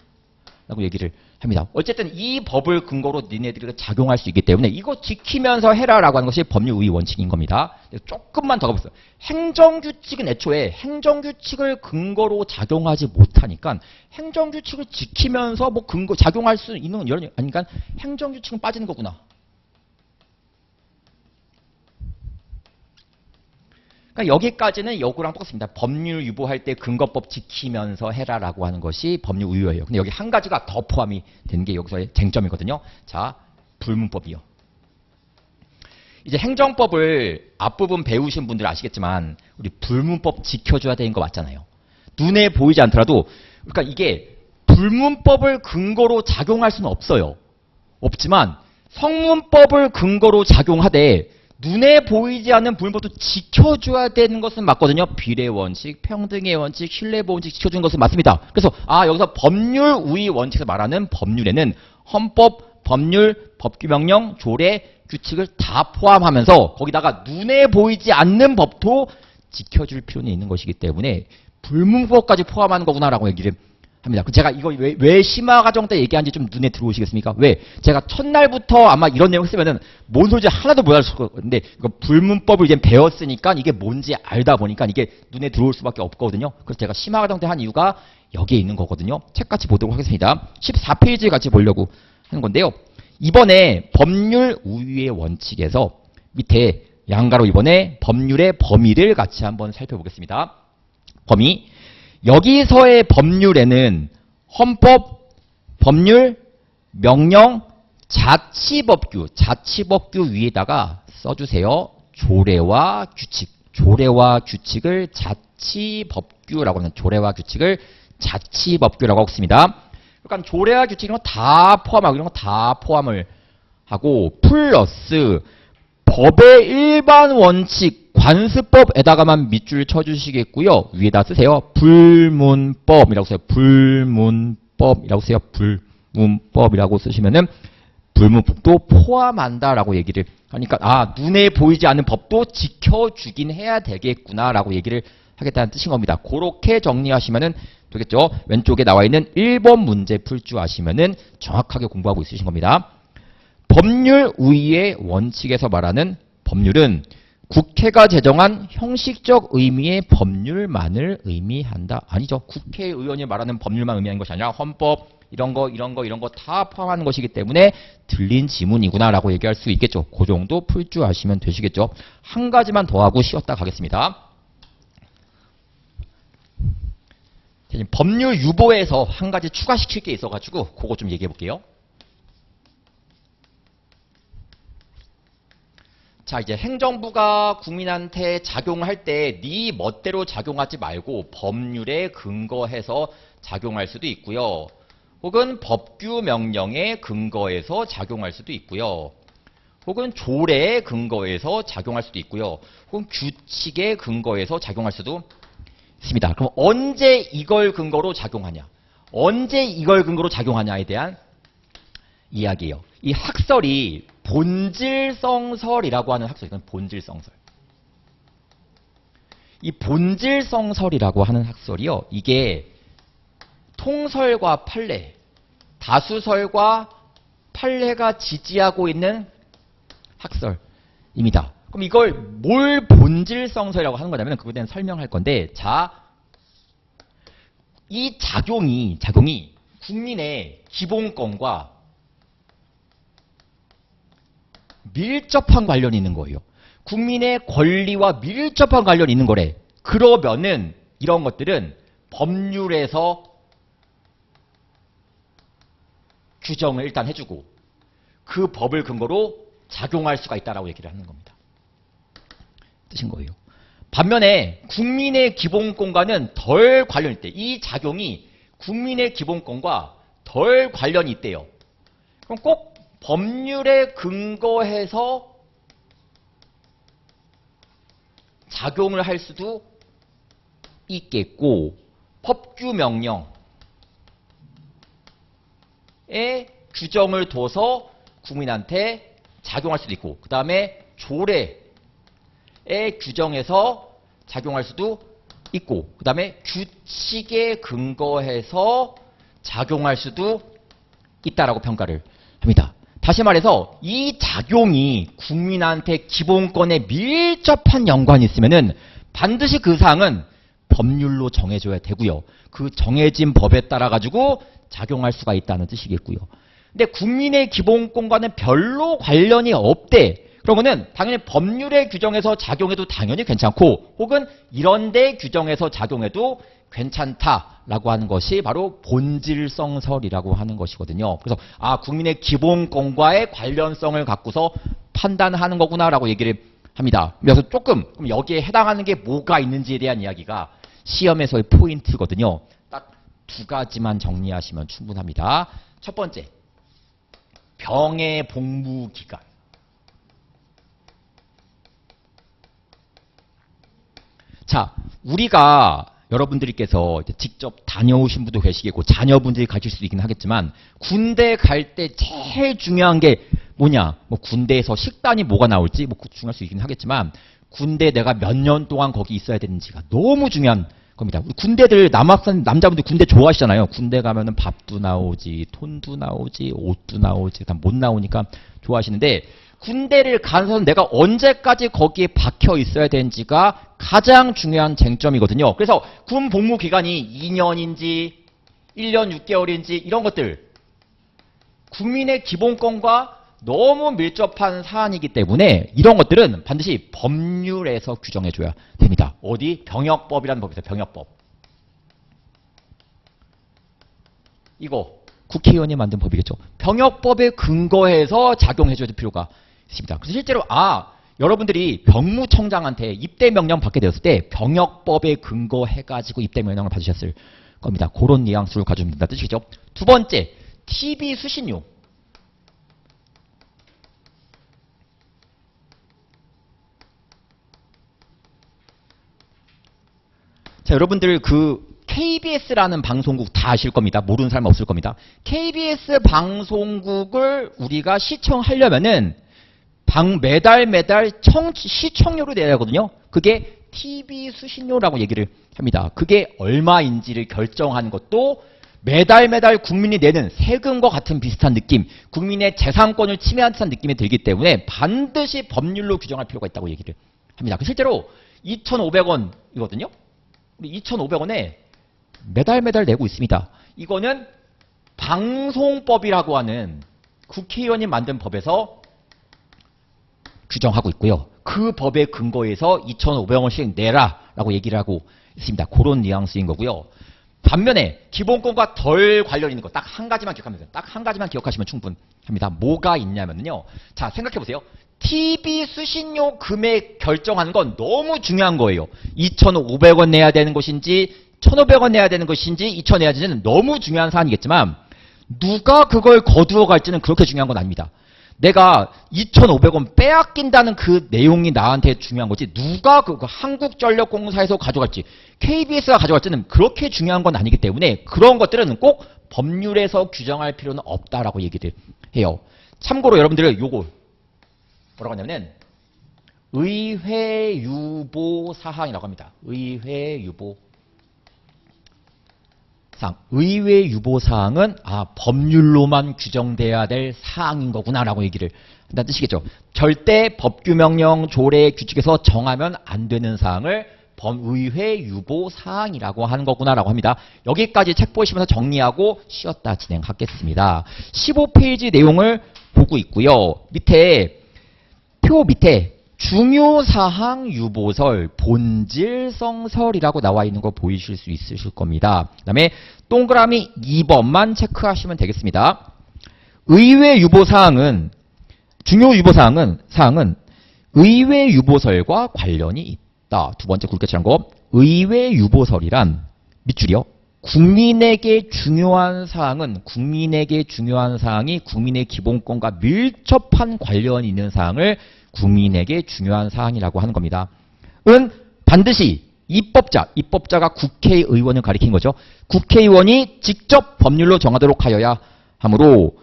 라고 얘기를 합니다. 어쨌든 이 법을 근거로 니네들이 작용할 수 있기 때문에 이거 지키면서 해라 라고 하는 것이 법률 우위 원칙인 겁니다. 조금만 더 가보세요. 행정규칙은 애초에 행정규칙을 근거로 작용하지 못하니까 행정규칙을 지키면서 뭐 근거 작용할 수 있는 이런 아니니까 행정규칙은 빠지는 거구나. 그러니까 여기까지는 여구랑 똑같습니다. 법률 유보할 때 근거법 지키면서 해라라고 하는 것이 법률 우위예요. 근데 여기 한 가지가 더 포함이 되는 게 여기서의 쟁점이거든요. 자, 불문법이요. 이제 행정법을 앞부분 배우신 분들 아시겠지만 우리 불문법 지켜줘야 되는 거 맞잖아요. 눈에 보이지 않더라도 그러니까 이게 불문법을 근거로 작용할 수는 없어요. 없지만 성문법을 근거로 작용하되 눈에 보이지 않는 불문법도 지켜줘야 되는 것은 맞거든요. 비례 원칙, 평등의 원칙, 신뢰보 원칙 지켜주는 것은 맞습니다. 그래서 여기서 법률 우위 원칙에서 말하는 법률에는 헌법, 법률, 법규명령, 조례, 규칙을 다 포함하면서 거기다가 눈에 보이지 않는 법도 지켜줄 필요는 있는 것이기 때문에 불문법까지 포함하는 거구나라고 얘기를 합니다. 제가 이거 왜 심화과정 때 얘기한지 좀 눈에 들어오시겠습니까? 왜? 제가 첫날부터 아마 이런 내용 했으면은 뭔 소리인지 하나도 못 알았을 건데 이거 불문법을 이제 배웠으니까 이게 뭔지 알다 보니까 이게 눈에 들어올 수밖에 없거든요. 그래서 제가 심화과정 때 한 이유가 여기에 있는 거거든요. 책 같이 보도록 하겠습니다. 14페이지 같이 보려고 하는 건데요. 이번에 법률 우위의 원칙에서 밑에 양가로 이번에 법률의 범위를 같이 한번 살펴보겠습니다. 범위. 여기서의 법률에는 헌법, 법률, 명령, 자치법규 위에다가 써주세요. 조례와 규칙. 조례와 규칙을 자치법규라고 하는 조례와 규칙을 자치법규라고 하고 있습니다. 그러니까 조례와 규칙 이런 거 다 포함하고 이런 거 다 포함을 하고 플러스 법의 일반 원칙 관습법에다가만 밑줄 쳐주시겠고요. 위에다 쓰세요. 불문법이라고 써요. 불문법이라고 써요. 불문법이라고 쓰시면은 불문법도 포함한다라고 얘기를 하니까 눈에 보이지 않는 법도 지켜주긴 해야 되겠구나라고 얘기를 하겠다는 뜻인 겁니다. 그렇게 정리하시면은 되겠죠. 왼쪽에 나와 있는 1번 문제 풀 줄 아시면은 정확하게 공부하고 있으신 겁니다. 법률 우위의 원칙에서 말하는 법률은 국회가 제정한 형식적 의미의 법률만을 의미한다. 아니죠. 국회의원이 말하는 법률만 의미하는 것이 아니라 헌법, 이런 거 다 포함하는 것이기 때문에 들린 지문이구나라고 얘기할 수 있겠죠. 그 정도 풀 줄 아시면 되시겠죠. 한 가지만 더 하고 쉬었다 가겠습니다. 법률 유보에서 한 가지 추가시킬 게 있어가지고 그거 좀 얘기해 볼게요. 자, 이제 행정부가 국민한테 작용할 때 네 멋대로 작용하지 말고 법률에 근거해서 작용할 수도 있고요. 혹은 법규 명령에 근거해서 작용할 수도 있고요. 혹은 조례에 근거해서 작용할 수도 있고요. 혹은 규칙에 근거해서 작용할 수도 있습니다. 그럼 언제 이걸 근거로 작용하냐? 언제 이걸 근거로 작용하냐에 대한 이야기예요. 이 학설이 본질성설이라고 하는 학설, 이건 본질성설. 이 본질성설이라고 하는 학설이요. 이게 통설과 판례, 다수설과 판례가 지지하고 있는 학설입니다. 그럼 이걸 뭘 본질성설이라고 하는 거냐면 그거에 대한 설명할 건데, 자, 이 작용이 국민의 기본권과 밀접한 관련이 있는 거예요. 국민의 권리와 밀접한 관련이 있는 거래. 그러면은 이런 것들은 법률에서 규정을 일단 해주고 그 법을 근거로 작용할 수가 있다라고 얘기를 하는 겁니다. 뜻인 거예요. 반면에 국민의 기본권과는 덜 관련이 있대. 이 작용이 국민의 기본권과 덜 관련이 있대요. 그럼 꼭 법률에 근거해서 작용을 할 수도 있겠고, 법규 명령에 규정을 둬서 국민한테 작용할 수도 있고, 그 다음에 조례에 규정해서 작용할 수도 있고, 그 다음에 규칙에 근거해서 작용할 수도 있다라고 평가를 합니다. 다시 말해서 이 작용이 국민한테 기본권에 밀접한 연관이 있으면은 반드시 그 사항은 법률로 정해줘야 되고요. 그 정해진 법에 따라 가지고 작용할 수가 있다는 뜻이겠고요. 근데 국민의 기본권과는 별로 관련이 없대. 그러면은 당연히 법률의 규정에서 작용해도 당연히 괜찮고, 혹은 이런데 규정해서 작용해도 괜찮다라고 하는 것이 바로 본질성설이라고 하는 것이거든요. 그래서 국민의 기본권과의 관련성을 갖고서 판단하는 거구나라고 얘기를 합니다. 그래서 조금 여기에 해당하는 게 뭐가 있는지에 대한 이야기가 시험에서의 포인트거든요. 딱 두 가지만 정리하시면 충분합니다. 첫 번째, 병의 복무 기간. 자, 우리가 여러분들께서 직접 다녀오신 분도 계시겠고 자녀분들이 가실 수도 있긴 하겠지만, 군대 갈 때 제일 중요한 게 뭐냐? 뭐 군대에서 식단이 뭐가 나올지 뭐 중요할 수 있긴 하겠지만, 군대 내가 몇 년 동안 거기 있어야 되는지가 너무 중요한 겁니다. 우리 군대들, 남학생 남자분들 군대 좋아하시잖아요. 군대 가면은 밥도 나오지, 돈도 나오지, 옷도 나오지, 다 못 나오니까 좋아하시는데, 군대를 가서 내가 언제까지 거기에 박혀 있어야 되는지가 가장 중요한 쟁점이거든요. 그래서 군 복무 기간이 2년인지 1년 6개월인지 이런 것들, 국민의 기본권과 너무 밀접한 사안이기 때문에 이런 것들은 반드시 법률에서 규정해줘야 됩니다. 어디? 병역법이라는 법이 있어요. 병역법. 이거 국회의원이 만든 법이겠죠. 병역법에 근거해서 작용해줘야 될 필요가 있습니다. 그래서 실제로 여러분들이 병무청장한테 입대 명령 받게 되었을 때 병역법에 근거해가지고 입대 명령을 받으셨을 겁니다. 그런 뉘앙스를 가지면 된다는 뜻이죠. 두 번째, TV 수신료. 자, 여러분들 KBS라는 방송국 다 아실 겁니다. 모르는 사람 없을 겁니다. KBS 방송국을 우리가 시청하려면은 매달 시청료를 내야 하거든요. 그게 TV 수신료라고 얘기를 합니다. 그게 얼마인지를 결정하는 것도 매달 국민이 내는 세금과 같은 비슷한 느낌, 국민의 재산권을 침해한 듯한 느낌이 들기 때문에 반드시 법률로 규정할 필요가 있다고 얘기를 합니다. 실제로 2,500원이거든요. 우리 2,500원에 매달 내고 있습니다. 이거는 방송법이라고 하는 국회의원이 만든 법에서 규정하고 있고요. 그 법에 근거해서 2,500원씩 내라라고 얘기를 하고 있습니다. 그런 뉘앙스인 거고요. 반면에 기본권과 덜 관련 있는 거 딱 한 가지만 기억하면 돼요. 딱 한 가지만 기억하시면 충분합니다. 뭐가 있냐면요. 자, 생각해 보세요. TV 수신료 금액 결정하는 건 너무 중요한 거예요. 2,500원 내야 되는 것인지 1,500원 내야 되는 것인지 2,000원 내야 되는지는 너무 중요한 사안이겠지만 누가 그걸 거두어 갈지는 그렇게 중요한 건 아닙니다. 내가 2,500원 빼앗긴다는 그 내용이 나한테 중요한 거지 누가 그 한국전력공사에서 가져갈지 KBS가 가져갈지는 그렇게 중요한 건 아니기 때문에 그런 것들은 꼭 법률에서 규정할 필요는 없다라고 얘기를 해요. 참고로 여러분들 요거 뭐라고 하냐면 의회유보 사항이라고 합니다. 의회유보 사항. 의회유보 사항은 법률로만 규정돼야 될 사항인 거구나라고 얘기를 한다는 뜻이겠죠. 절대 법규명령 조례 규칙에서 정하면 안 되는 사항을 의회유보 사항이라고 하는 거구나라고 합니다. 여기까지 책 보시면서 정리하고 쉬었다 진행하겠습니다. 15페이지 내용을 보고 있고요. 표 밑에 중요사항 유보설, 본질성설이라고 나와 있는 거 보이실 수 있으실 겁니다. 그 다음에 동그라미 2번만 체크하시면 되겠습니다. 의회 유보사항은, 중요 유보사항은, 의회 유보설과 관련이 있다. 두 번째 굵게 칠한 거. 의회 유보설이란, 밑줄이요. 국민에게 중요한 사항이 국민의 기본권과 밀접한 관련이 있는 사항을 국민에게 중요한 사항이라고 하는 겁니다. 반드시 입법자가 국회의원을 가리킨 거죠. 국회의원이 직접 법률로 정하도록 하여야 하므로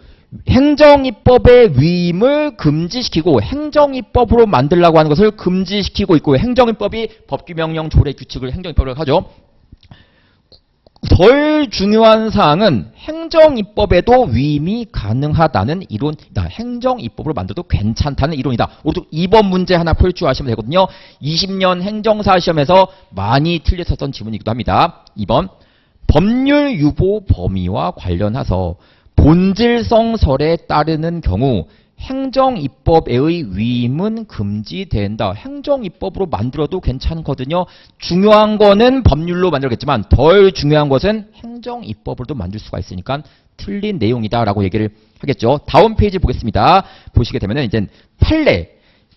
행정입법의 위임을 금지시키고 행정입법으로 만들려고 하는 것을 금지시키고 있고 행정입법이 법규명령 조례 규칙을 행정입법으로 하죠. 덜 중요한 사항은 행정입법에도 위임이 가능하다는 이론이다. 행정입법으로 만들어도 괜찮다는 이론이다. 오른쪽 2번 문제 하나 펼쳐하시면 되거든요. 20년 행정사 시험에서 많이 틀렸었던 지문이기도 합니다. 2번 법률 유보 범위와 관련해서 본질성설에 따르는 경우 행정입법의 위임은 금지된다. 행정입법으로 만들어도 괜찮거든요. 중요한 거는 법률로 만들겠지만 덜 중요한 것은 행정입법으로도 만들 수가 있으니까 틀린 내용이다라고 얘기를 하겠죠. 다음 페이지 보겠습니다. 보시게 되면은 이제 판례.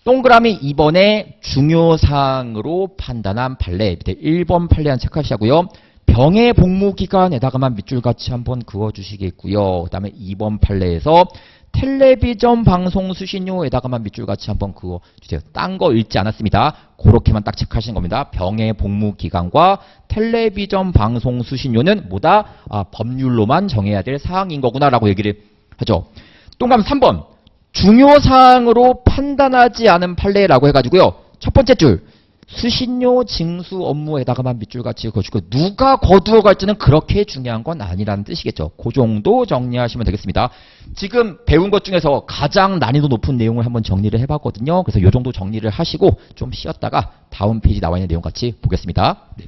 동그라미 2번에 중요사항으로 판단한 판례. 밑에 1번 판례 한 체크하시고요. 병의 복무기간에다가만 밑줄 같이 한번 그어주시겠고요. 그 다음에 2번 판례에서 텔레비전 방송 수신료에다가만 밑줄 같이 한번 그어주세요. 딴 거 읽지 않았습니다. 그렇게만 딱 체크하시는 겁니다. 병의 복무기간과 텔레비전 방송 수신료는 뭐다? 법률로만 정해야 될 사항인 거구나라고 얘기를 하죠. 동그라미 3번 중요사항으로 판단하지 않은 판례라고 해가지고요. 첫 번째 줄 수신료 징수 업무에다가만 밑줄 같이 그어주고 누가 거두어 갈지는 그렇게 중요한 건 아니라는 뜻이겠죠. 그 정도 정리하시면 되겠습니다. 지금 배운 것 중에서 가장 난이도 높은 내용을 한번 정리를 해봤거든요. 그래서 이 정도 정리를 하시고 좀 쉬었다가 다음 페이지 나와 있는 내용 같이 보겠습니다. 네.